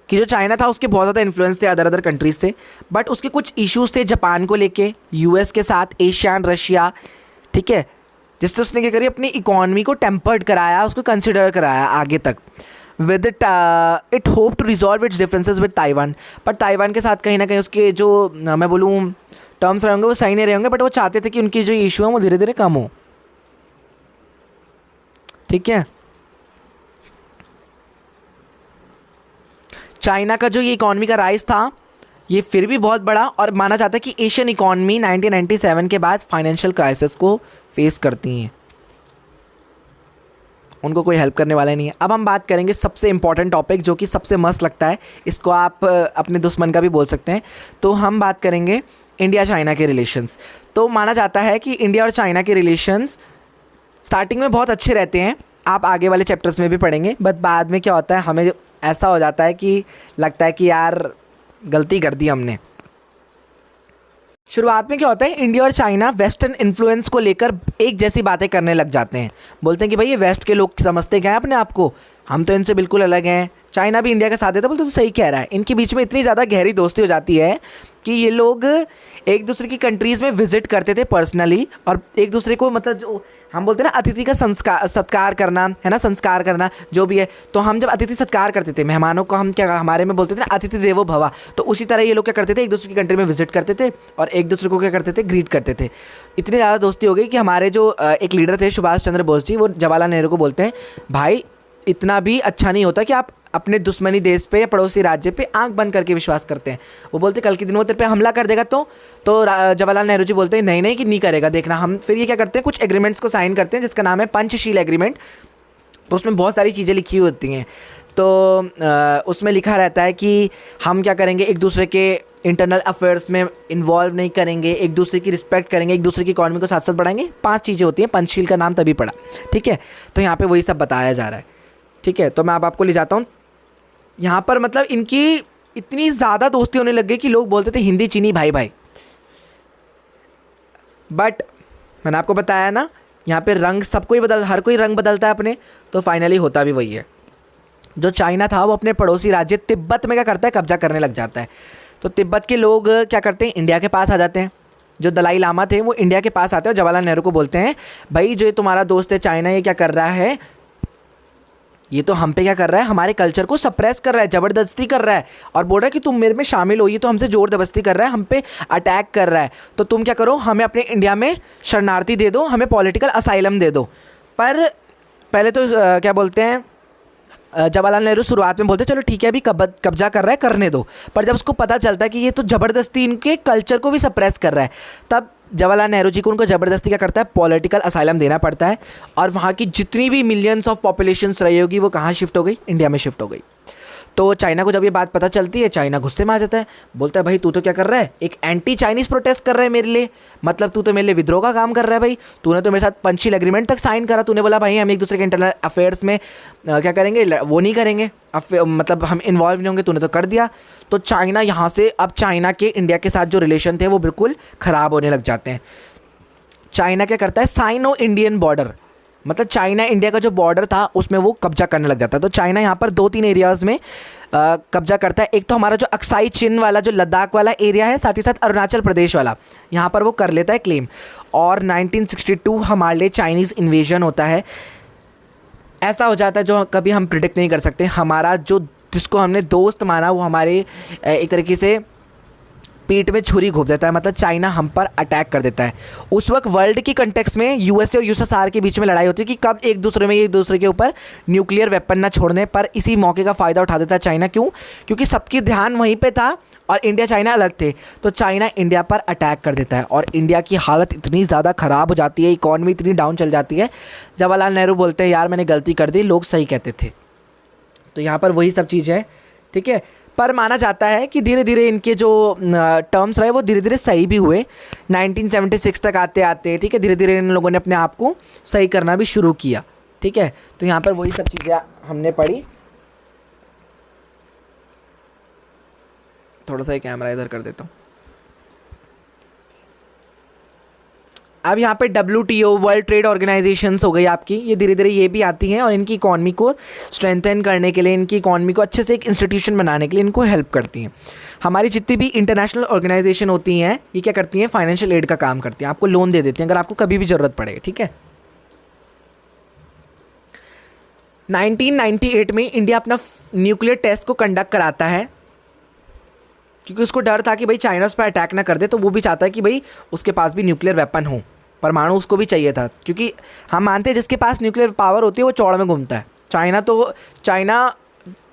कि जो चाइना था उसके बहुत ज़्यादा इन्फ्लुएंस थे अदर कंट्रीज से, बट उसके कुछ इश्यूज थे जापान को लेके, यूएस के साथ, एशिया एंड रशिया। ठीक है, जिससे उसने क्या करी अपनी इकॉनमी को टेम्पर्ड कराया, उसको कंसिडर कराया आगे तक। With it hope to resolve its differences with Taiwan. But Taiwan के साथ कहीं ना कहीं उसके जो मैं बोलूँ टर्म्स रहेंगे वो सही नहीं रहेंगे, बट वो चाहते थे कि उनकी जो इशू है वो धीरे धीरे कम हो। ठीक है, चाइना का जो ये इकॉनमी का राइज था ये फिर भी बहुत बड़ा, और माना जाता है कि एशियन इकॉनमी 1997 के बाद फाइनेंशियल क्राइसिस को फेस करती हैं, उनको कोई हेल्प करने वाला नहीं है। अब हम बात करेंगे सबसे इंपॉर्टेंट टॉपिक जो कि सबसे मस्त लगता है, इसको आप अपने दुश्मन का भी बोल सकते हैं। तो हम बात करेंगे इंडिया चाइना के रिलेशंस। तो माना जाता है कि इंडिया और चाइना के रिलेशंस स्टार्टिंग में बहुत अच्छे रहते हैं, आप आगे वाले चैप्टर्स में भी पढ़ेंगे, बट बाद में क्या होता है हमें ऐसा हो जाता है कि लगता है कि यार गलती कर दी हमने। शुरुआत में क्या होता है, इंडिया और चाइना वेस्टर्न इन्फ्लुएंस को लेकर एक जैसी बातें करने लग जाते हैं। बोलते हैं कि भाई ये वेस्ट के लोग समझते क्या है अपने आप को, हम तो इनसे बिल्कुल अलग हैं। चाइना भी इंडिया का साथ देता, बोलते तो सही कह रहा है। इनके बीच में इतनी ज़्यादा गहरी दोस्ती हो जाती है कि ये लोग एक दूसरे की कंट्रीज़ में विजिट करते थे पर्सनली, और एक दूसरे को मतलब जो हम बोलते हैं ना अतिथि का सत्कार करना है ना, संस्कार करना जो भी है। तो हम जब अतिथि सत्कार करते थे मेहमानों को, हम क्या हमारे में बोलते थे ना अतिथि देवो भवा, तो उसी तरह ये लोग क्या करते थे एक दूसरे की कंट्री में विजिट करते थे और एक दूसरे को क्या करते थे ग्रीट करते थे। इतनी ज़्यादा दोस्ती हो गई कि हमारे जो एक लीडर थे सुभाष चंद्र बोस जी, वो जवाहरलाल नेहरू को बोलते हैं भाई इतना भी अच्छा नहीं होता कि आप अपने दुश्मनी देश पे या पड़ोसी राज्य पे आंख बंद करके विश्वास करते हैं। वो बोलते कल के दिन वो तेरे पे हमला कर देगा तो जवाहरलाल नेहरू जी बोलते हैं नहीं नहीं कि नहीं करेगा देखना। हम फिर ये क्या करते हैं कुछ एग्रीमेंट्स को साइन करते हैं जिसका नाम है पंचशील एग्रीमेंट। तो उसमें बहुत सारी चीज़ें लिखी होती हैं। तो उसमें लिखा रहता है कि हम क्या करेंगे, एक दूसरे के इंटरनल अफेयर्स में इन्वॉल्व नहीं करेंगे, एक दूसरे की रिस्पेक्ट करेंगे, एक दूसरे की इकॉनमी को साथ साथ बढ़ाएंगे। 5 चीज़ें होती हैं, पंचशील का नाम तभी पड़ा। ठीक है, तो यहाँ पे वही सब बताया जा रहा है। ठीक है, तो मैं अब आपको ले जाता हूँ यहाँ पर। मतलब इनकी इतनी ज़्यादा दोस्ती होने लग गई कि लोग बोलते थे हिंदी चीनी भाई भाई। बट मैंने आपको बताया ना यहाँ पे रंग सबको ही हर कोई रंग बदलता है अपने, तो फाइनली होता भी वही है। जो चाइना था वो अपने पड़ोसी राज्य तिब्बत में क्या करता है, कब्जा करने लग जाता है। तो तिब्बत के लोग क्या करते हैं, इंडिया के पास आ जाते हैं। जो दलाई लामा थे वो इंडिया के पास आते हैं और जवाहरलाल नेहरू को बोलते हैं भाई जो तुम्हारा दोस्त है चाइना ये क्या कर रहा है, ये तो हम पे क्या कर रहा है, हमारे कल्चर को सप्रेस कर रहा है, ज़बरदस्ती कर रहा है और बोल रहा है कि तुम मेरे में शामिल हो। ये तो हमसे ज़ोर ज़बरदस्ती कर रहा है, हम पे अटैक कर रहा है। तो तुम क्या करो, हमें अपने इंडिया में शरणार्थी दे दो, हमें पॉलिटिकल असाइलम दे दो। पर पहले तो क्या बोलते हैं जवाहरलाल नेहरू शुरुआत में बोलते चलो ठीक है अभी कब्जा कर रहा है करने दो। पर जब उसको पता चलता है कि ये तो ज़बरदस्ती इनके कल्चर को भी सप्रेस कर रहा है, तब जवाहरलाल नेहरू जी को उनको ज़बरदस्ती क्या करता है, पॉलिटिकल असाइलम देना पड़ता है। और वहाँ की जितनी भी मिलियंस ऑफ पॉपुलेशंस रही होगी वो कहाँ शिफ्ट हो गई, इंडिया में शिफ्ट हो गई। तो चाइना को जब ये बात पता चलती है, चाइना गुस्से में आ जाता है, बोलता है भाई तू तो क्या कर रहा है, एक एंटी चाइनीज़ प्रोटेस्ट कर रहा है मेरे लिए, मतलब तू तो मेरे लिए विद्रोह का काम कर रहा है भाई, तूने तो मेरे साथ पंचशील एग्रीमेंट तक साइन करा, तूने बोला भाई हम एक दूसरे के इंटरनल अफेयर्स में क्या करेंगे, वो नहीं करेंगे, मतलब हम इन्वॉल्व नहीं होंगे, तूने तो कर दिया। तो चाइना यहाँ से, अब चाइना के इंडिया के साथ जो रिलेशन थे वो बिल्कुल ख़राब होने लग जाते हैं। चाइना क्या करता है, साइनो इंडियन बॉर्डर, मतलब चाइना इंडिया का जो बॉर्डर था उसमें वो कब्जा करने लग जाता है। तो चाइना यहाँ पर 2-3 एरियाज़ में कब्जा करता है। एक तो हमारा जो अक्साई चिन वाला जो लद्दाख वाला एरिया है, साथ ही साथ अरुणाचल प्रदेश वाला, यहाँ पर वो कर लेता है क्लेम। और 1962 हमारे लिए चाइनीज़ इन्वेजन होता है। ऐसा हो जाता है जो कभी हम प्रिडिक्ट नहीं कर सकते। हमारा जो, जिसको हमने दोस्त माना, वो हमारे एक तरीके से पीठ में छुरी घोंप देता है, मतलब चाइना हम पर अटैक कर देता है। उस वक्त वर्ल्ड की कंटेक्स्ट में यूएसए और यूएसएसआर के बीच में लड़ाई होती है कि कब एक दूसरे के ऊपर न्यूक्लियर वेपन ना छोड़ने, पर इसी मौके का फ़ायदा उठा देता है चाइना। क्यों? क्योंकि सबकी ध्यान वहीं पे था और इंडिया चाइना अलग थे। तो चाइना इंडिया पर अटैक कर देता है और इंडिया की हालत इतनी ज़्यादा ख़राब हो जाती है, इकॉनमी इतनी डाउन चल जाती है। जवाहरलाल नेहरू बोलते हैं यार मैंने गलती कर दी, लोग सही कहते थे। तो यहाँ पर वही सब चीज़ है, ठीक है। पर माना जाता है कि धीरे धीरे इनके जो टर्म्स रहे वो धीरे धीरे सही भी हुए। 1976 तक आते आते, ठीक है, धीरे धीरे इन लोगों ने अपने आप को सही करना भी शुरू किया, ठीक है। तो यहाँ पर वही सब चीज़ें हमने पढ़ी। थोड़ा सा कैमरा इधर कर देता हूँ। अब यहाँ पे WTO, वर्ल्ड ट्रेड ऑर्गेनाइजेशंस हो गई आपकी, ये धीरे धीरे ये भी आती हैं और इनकी इकॉनमी को स्ट्रेंथन करने के लिए, इनकी इकॉनमी को अच्छे से एक इंस्टीट्यूशन बनाने के लिए इनको हेल्प करती हैं। हमारी जितनी भी इंटरनेशनल ऑर्गेनाइजेशन होती हैं, ये क्या करती हैं, फाइनेंशियल एड का काम करती हैं, आपको लोन दे देती हैं अगर आपको कभी भी ज़रूरत पड़े, ठीक है। 1998 में इंडिया अपना न्यूक्लियर टेस्ट को कंडक्ट कराता है, क्योंकि उसको डर था कि भाई चाइना उस पर अटैक ना कर दे, तो वो भी चाहता है कि भाई उसके पास भी न्यूक्लियर वेपन हो, परमाणु उसको भी चाहिए था, क्योंकि हम मानते हैं जिसके पास न्यूक्लियर पावर होती है वो चौड़ में घूमता है। चाइना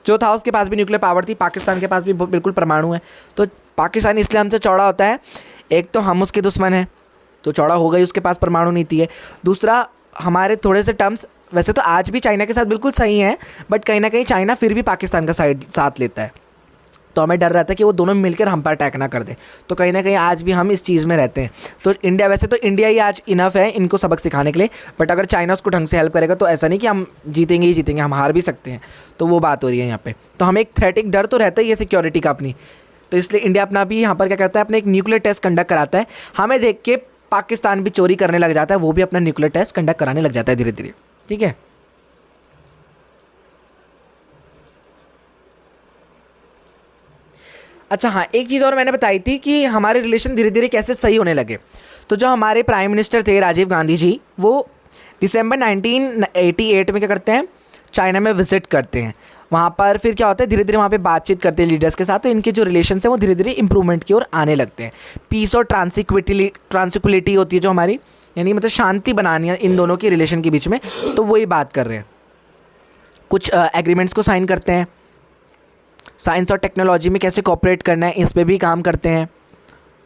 जो था उसके पास भी न्यूक्लियर पावर थी, पाकिस्तान के पास भी बिल्कुल परमाणु है। तो पाकिस्तान इसलिए हमसे चौड़ा होता है, एक तो हम उसके दुश्मन हैं तो चौड़ा हो गई, उसके पास परमाणु नीति है। दूसरा, हमारे थोड़े से टर्म्स वैसे तो आज भी चाइना के साथ बिल्कुल सही हैं, बट कहीं ना कहीं चाइना फिर भी पाकिस्तान का साथ लेता है। तो हमें डर रहता है कि वो दोनों मिलकर हम पर अटैक ना कर दें। तो कहीं ना कहीं आज भी हम इस चीज़ में रहते हैं। तो इंडिया, वैसे तो इंडिया ही आज इनफ है इनको सबक सिखाने के लिए, बट अगर चाइना उसको ढंग से हेल्प करेगा तो ऐसा नहीं कि हम जीतेंगे ही जीतेंगे, हम हार भी सकते हैं। तो वो बात हो रही है यहाँ पे। तो हमें एक थ्रेटिक डर तो रहता ही है सिक्योरिटी का अपनी। तो इसलिए इंडिया अपना भी यहाँ पर क्या करता है, अपने एक न्यूक्लियर टेस्ट कंडक्ट कराता है। हमें देख के पाकिस्तान भी चोरी करने लग जाता है, वो भी अपना न्यूक्लियर टेस्ट कंडक्ट कराने लग जाता है धीरे धीरे, ठीक है। अच्छा हाँ, एक चीज़ और मैंने बताई थी कि हमारे रिलेशन धीरे धीरे कैसे सही होने लगे। तो जो हमारे प्राइम मिनिस्टर थे राजीव गांधी जी, वो दिसंबर 1988 में क्या करते हैं, चाइना में विजिट करते हैं। वहाँ पर फिर क्या होता है, धीरे धीरे वहाँ पे बातचीत करते हैं लीडर्स के साथ, तो इनके जो रिलेशन हैं वो धीरे धीरे इंप्रूवमेंट की ओर आने लगते हैं। पीस और ट्रांसिक्विलिटी होती है जो हमारी, यानी मतलब शांति बनानी है इन दोनों की रिलेशन के बीच में, तो वही बात कर रहे हैं। कुछ एग्रीमेंट्स को साइन करते हैं, साइंस और टेक्नोलॉजी में कैसे कोऑपरेट करना है इस पे भी काम करते हैं,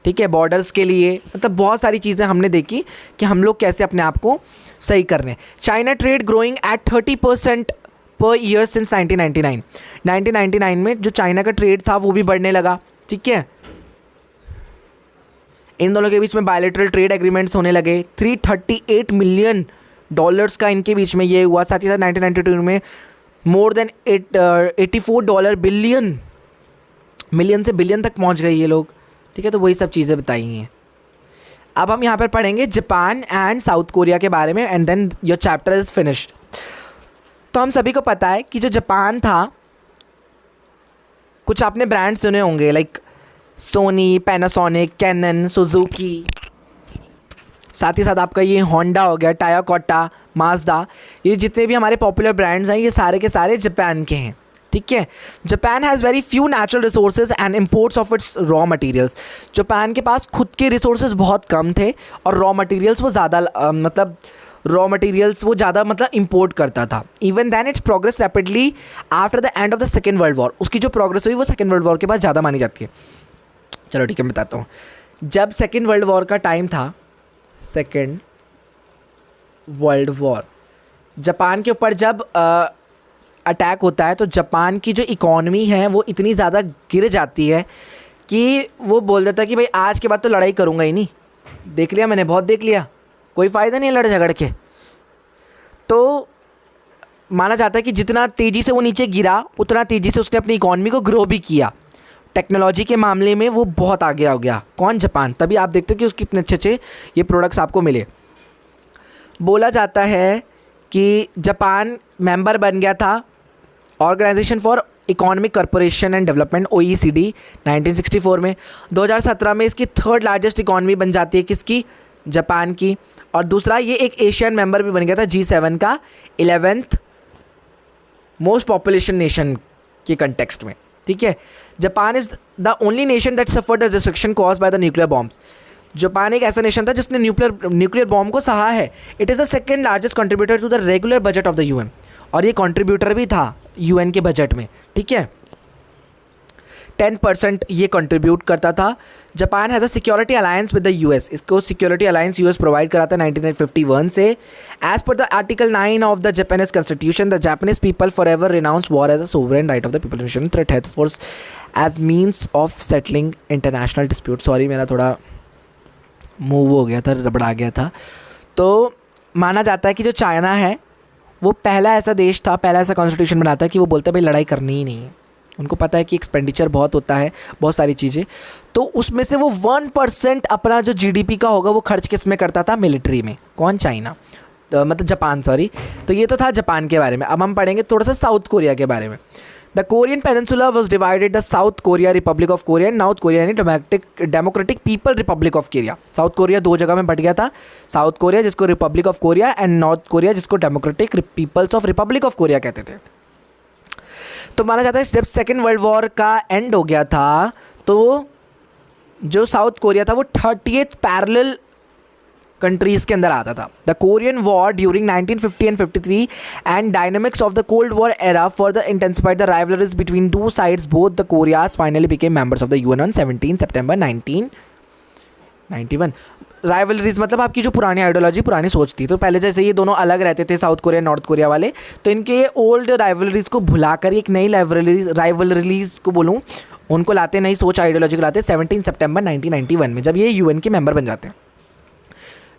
ठीक है। बॉर्डर्स के लिए, मतलब बहुत सारी चीज़ें हमने देखी कि हम लोग कैसे अपने आप को सही कर रहे हैं। China trade growing at 30% per year since 1999। 1999 में जो चाइना का ट्रेड था वो भी बढ़ने लगा, ठीक है। इन दोनों के बीच में बायलैटरल ट्रेड एग्रीमेंट्स होने लगे। $338 मिलियन का इनके बीच में ये हुआ। साथ ही साथ 1992 में मोर देन $84 बिलियन, मिलियन से बिलियन तक पहुंच गए ये लोग, ठीक है। तो वही सब चीज़ें बताई हैं। अब हम यहाँ पर पढ़ेंगे जापान एंड साउथ कोरिया के बारे में, and then your chapter is finished. तो हम सभी को पता है कि जो जापान था, कुछ आपने ब्रांड सुने होंगे like Sony, Panasonic, Canon, Suzuki. साथ ही साथ आपका ये होंडा हो गया, टायोकोटा, माजदा, ये जितने भी हमारे पॉपुलर ब्रांड्स हैं ये सारे के सारे जापान के हैं, ठीक है। Japan has very few natural resources and imports of its raw materials. Japan के पास खुद के रिसोर्सेज बहुत कम थे और रॉ मटेरियल्स वो ज़्यादा मतलब इम्पोर्ट करता था। Even then its progress rapidly after the end of the second world war. उसकी जो प्रोग्रेस हुई वो सेकेंड वर्ल्ड वॉर के बाद ज़्यादा मानी जाती है। चलो ठीक है, मैं बताता हूँ। जब सेकेंड वर्ल्ड वॉर का टाइम था, सेकेंड वर्ल्ड वॉर, जापान के ऊपर जब अटैक होता है तो जापान की जो इकॉनमी है वो इतनी ज़्यादा गिर जाती है कि वो बोल देता है कि भाई आज के बाद तो लड़ाई करूँगा ही नहीं, देख लिया मैंने, बहुत देख लिया, कोई फ़ायदा नहीं है लड़ झगड़ के। तो माना जाता है कि जितना तेज़ी से वो नीचे गिरा उतना तेज़ी से उसने अपनी इकॉनमी को ग्रो भी किया। टेक्नोलॉजी के मामले में वो बहुत आगे हो गया। कौन? जापान। तभी आप देखते हैं कि उसके कितने अच्छे अच्छे ये प्रोडक्ट्स आपको मिले। बोला जाता है कि जापान मेंबर बन गया था organisation for economic corporation and development OECD 1964 में। 2017 में इसकी थर्ड लार्जेस्ट इकॉनमी बन जाती है, किसकी? जापान की। और दूसरा ये एक एशियन मेंबर भी बन गया था G7 का 11th मोस्ट पॉपुलेशन नेशन के कंटेक्स्ट में। ठीक है, Japan is the only nation that suffered the destruction cause by the nuclear bombs. Japan एक ऐसा नेशन था जिसने न्यूक्लियर बॉम्ब को सहा है। It is the second largest contributor to the regular budget of the UN, और ये contributor भी था UN के बजट में। ठीक है, 10% ये कंट्रीब्यूट करता था। Japan has a security alliance with the US, इसको सिक्योरिटी अलायंस US प्रोवाइड कराता है 1951 से। As per the article 9 of the Japanese constitution, the Japanese people forever renounce war as a sovereign right of the people nation threat health force as means of settling international dispute. Sorry, मेरा थोड़ा move हो गया था, रबड़ा गया था। तो माना जाता है कि जो चाइना है वो पहला ऐसा देश था, पहला ऐसा कॉन्स्टिट्यूशन बनाता है कि वो बोलता है भाई लड़ाई करनी ही नहीं है। उनको पता है कि एक्सपेंडिचर बहुत होता है, बहुत सारी चीज़ें, तो उसमें से वो 1% अपना जो GDP का होगा वो खर्च किस में करता था? मिलिट्री में। कौन? चाइना, मतलब जापान, सॉरी। तो ये तो था जापान के बारे में। अब हम पढ़ेंगे थोड़ा सा साउथ कोरिया के बारे में। The Korean peninsula was divided the South Korea Republic of Korea and North Korea यानी Democratic People Republic of Korea. South Korea दो जगह में बट गया था, साउथ कोरिया जिसको Republic of Korea and North Korea जिसको Democratic Peoples of Republic of Korea कहते थे। तो माना जाता है जब सेकेंड वर्ल्ड वॉर का एंड हो गया था तो जो साउथ कोरिया था वो 30th पैरेलल कंट्रीज़ के अंदर आता था। The Korean war during 1950 and 53 and dynamics of the cold war era further intensified the rivalries between two sides. Both the Korea's finally became members of the UN on 17 September 1991। Rivalries मतलब आपकी जो पुरानी ideology, पुरानी सोच थी। तो पहले जैसे ये दोनों अलग रहते थे, साउथ कोरिया नॉर्थ कोरिया वाले, तो इनके ओल्ड राइवलरीज को भुलाकर एक नई राइवलरीज को बोलूँ उनको लाते, नई सोच आइडियोलॉजी को लाते 17 सितंबर 1991 में, जब ये UN के मेंबर बन जाते हैं।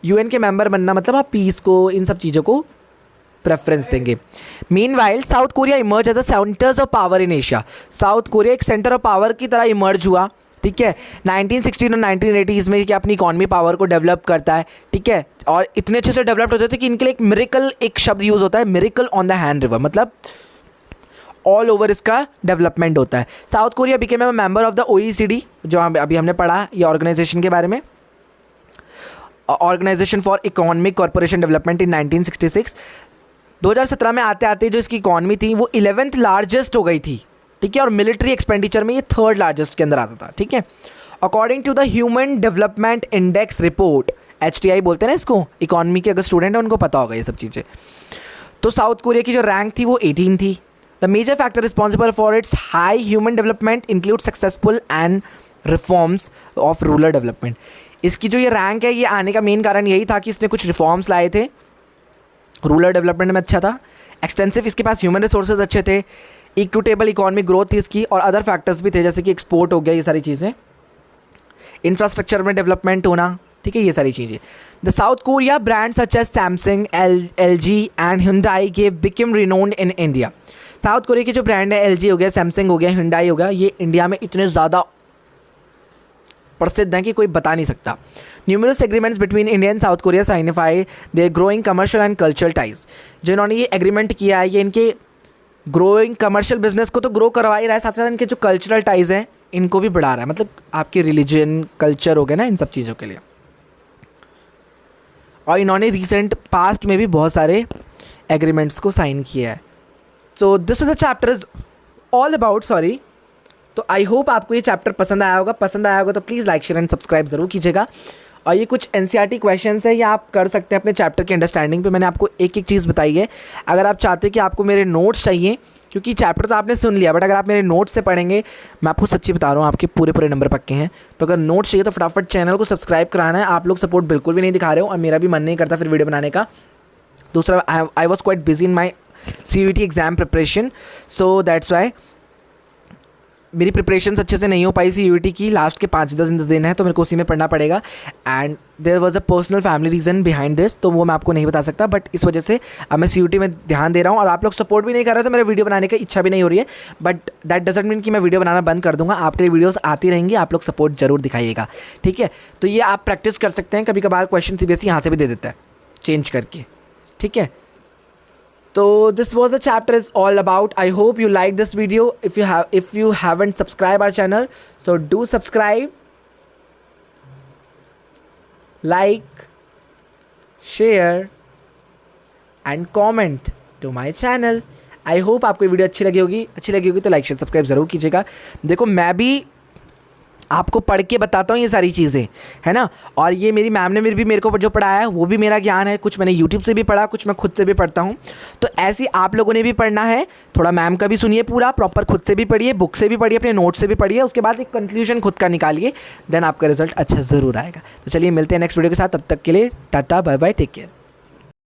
UN के मेंबर बनना मतलब आप पीस को, इन सब चीज़ों को प्रेफरेंस देंगे। Meanwhile South Korea emerge as a centers of power in Asia. South Korea एक सेंटर ऑफ पावर की तरह इमर्ज हुआ। ठीक है, 1960 और 1980s में कि अपनी इकॉनमी पावर को डेवलप करता है। ठीक है, और इतने अच्छे से डेवलप्ड होते थे कि इनके लिए एक मिरेकल, एक शब्द यूज़ होता है, miracle on the hand river, मतलब ऑल ओवर इसका डेवलपमेंट होता है। South Korea became a member of the OECD, जो अभी हमने पढ़ा ये ऑर्गेनाइजेशन के बारे में, organization for economic corporation development in 1966। 2017 में आते आते जो इसकी इकॉनमी थी वो 11th लार्जेस्ट हो गई थी। ठीक है, और मिलिट्री एक्सपेंडिचर में ये थर्ड लार्जेस्ट के अंदर आता था। ठीक है, according to the human development index report, HDI बोलते हैं ना इसको, इकॉनमी के अगर स्टूडेंट है उनको पता होगा ये सब चीज़ें। तो साउथ कोरिया की जो रैंक थी वो 18 थी। The major factor responsible for its high human development include successful and reforms of rural development. इसकी जो ये रैंक है ये आने का मेन कारण यही था कि इसने कुछ रिफॉर्म्स लाए थे, रूरल डेवलपमेंट में अच्छा था, एक्सटेंसिव इसके पास ह्यूमन रिसोर्सेज अच्छे थे, इक्विटेबल इकॉनमिक ग्रोथ थी इसकी, और अदर फैक्टर्स भी थे जैसे कि एक्सपोर्ट हो गया, ये सारी चीज़ें, इंफ्रास्ट्रक्चर में डेवलपमेंट होना। ठीक है, ये सारी चीज़ें। The South Korea brand such as Samsung, LG and Hyundai के become renowned in India. South Korea के जो ब्रांड है LG हो गया, सैमसंग हो गया, Hyundai हो गया, ये इंडिया में इतने ज़्यादा प्रसिद्ध हैं कि कोई बता नहीं सकता। Numerous agreements between India and South Korea signify their growing commercial and cultural ties. जिन्होंने ये एग्रीमेंट किया है ये इनके ग्रोइंग कमर्शियल बिजनेस को तो ग्रो करवा ही रहा है, साथ साथ इनके जो कल्चरल टाइज हैं इनको भी बढ़ा रहा है, मतलब आपके रिलीजन, कल्चर हो गए ना, इन सब चीज़ों के लिए। और इन्होंने रिसेंट पास्ट में भी बहुत सारे एग्रीमेंट्स को साइन किया है। So this is the chapter is all about, sorry. तो आई होप आपको ये चैप्टर पसंद आया होगा। पसंद आया होगा तो please like, share and subscribe ज़रूर कीजिएगा। और ये कुछ NCERT क्वेश्चंस है, ये आप कर सकते हैं अपने चैप्टर के अंडरस्टैंडिंग पे। मैंने आपको एक एक चीज़ बताई है। अगर आप चाहते हैं कि आपको मेरे नोट्स चाहिए, क्योंकि चैप्टर तो आपने सुन लिया, बट अगर आप मेरे नोट्स से पढ़ेंगे, मैं आपको सच्ची बता रहा हूँ आपके पूरे नंबर पक्के हैं। तो अगर नोट्स चाहिए तो फटाफट चैनल को सब्सक्राइब कराना है। आप लोग सपोर्ट बिल्कुल भी नहीं दिखा रहे हो और मेरा भी मन नहीं करता फिर वीडियो बनाने का। दूसरा, I was quite busy in my CUET exam preparation. So that's why मेरी प्रिपरेशन अच्छे से नहीं हो पाई CUET की. लास्ट के 5-10 दिन है तो मेरे को उसी में पढ़ना पड़ेगा. And there was a personal family reason behind this, तो वो मैं आपको नहीं बता सकता. बट इस वजह से अब मैं CUET में ध्यान दे रहा हूँ और आप लोग सपोर्ट भी नहीं कर रहे, तो मेरे वीडियो बनाने की इच्छा भी नहीं हो रही है. बट दैट डजंट मीन कि मैं वीडियो बनाना बंद कर दूंगा. आपके लिए वीडियोस आती रहेंगी, आप लोग सपोर्ट जरूर दिखाइएगा, ठीक है. तो ये आप प्रैक्टिस कर सकते हैं. कभी कभार क्वेश्चन CBSE यहाँ से भी दे देता है चेंज करके, ठीक है. So this was the chapter is all about. I hope you like this video. If you haven't subscribed our channel, so do subscribe, like, share and comment to my channel. I hope आपको video अच्छी लगी होगी तो like share subscribe ज़रूर कीजिएगा. देखो मैं भी आपको पढ़ के बताता हूँ ये सारी चीज़ें, है ना. और ये मेरी मैम ने मेरे को जो पढ़ाया है वो भी मेरा ज्ञान है. कुछ मैंने यूट्यूब से भी पढ़ा, कुछ मैं खुद से भी पढ़ता हूँ. तो ऐसे आप लोगों ने भी पढ़ना है. थोड़ा मैम का भी सुनिए पूरा प्रॉपर, खुद से भी पढ़िए, बुक से भी पढ़िए, अपने नोट से भी पढ़िए. उसके बाद एक कंक्लूजन खुद का निकालिए, देन आपका रिजल्ट अच्छा ज़रूर आएगा. तो चलिए मिलते हैं नेक्स्ट वीडियो के साथ. तब तक के लिए tata bye bye, take care.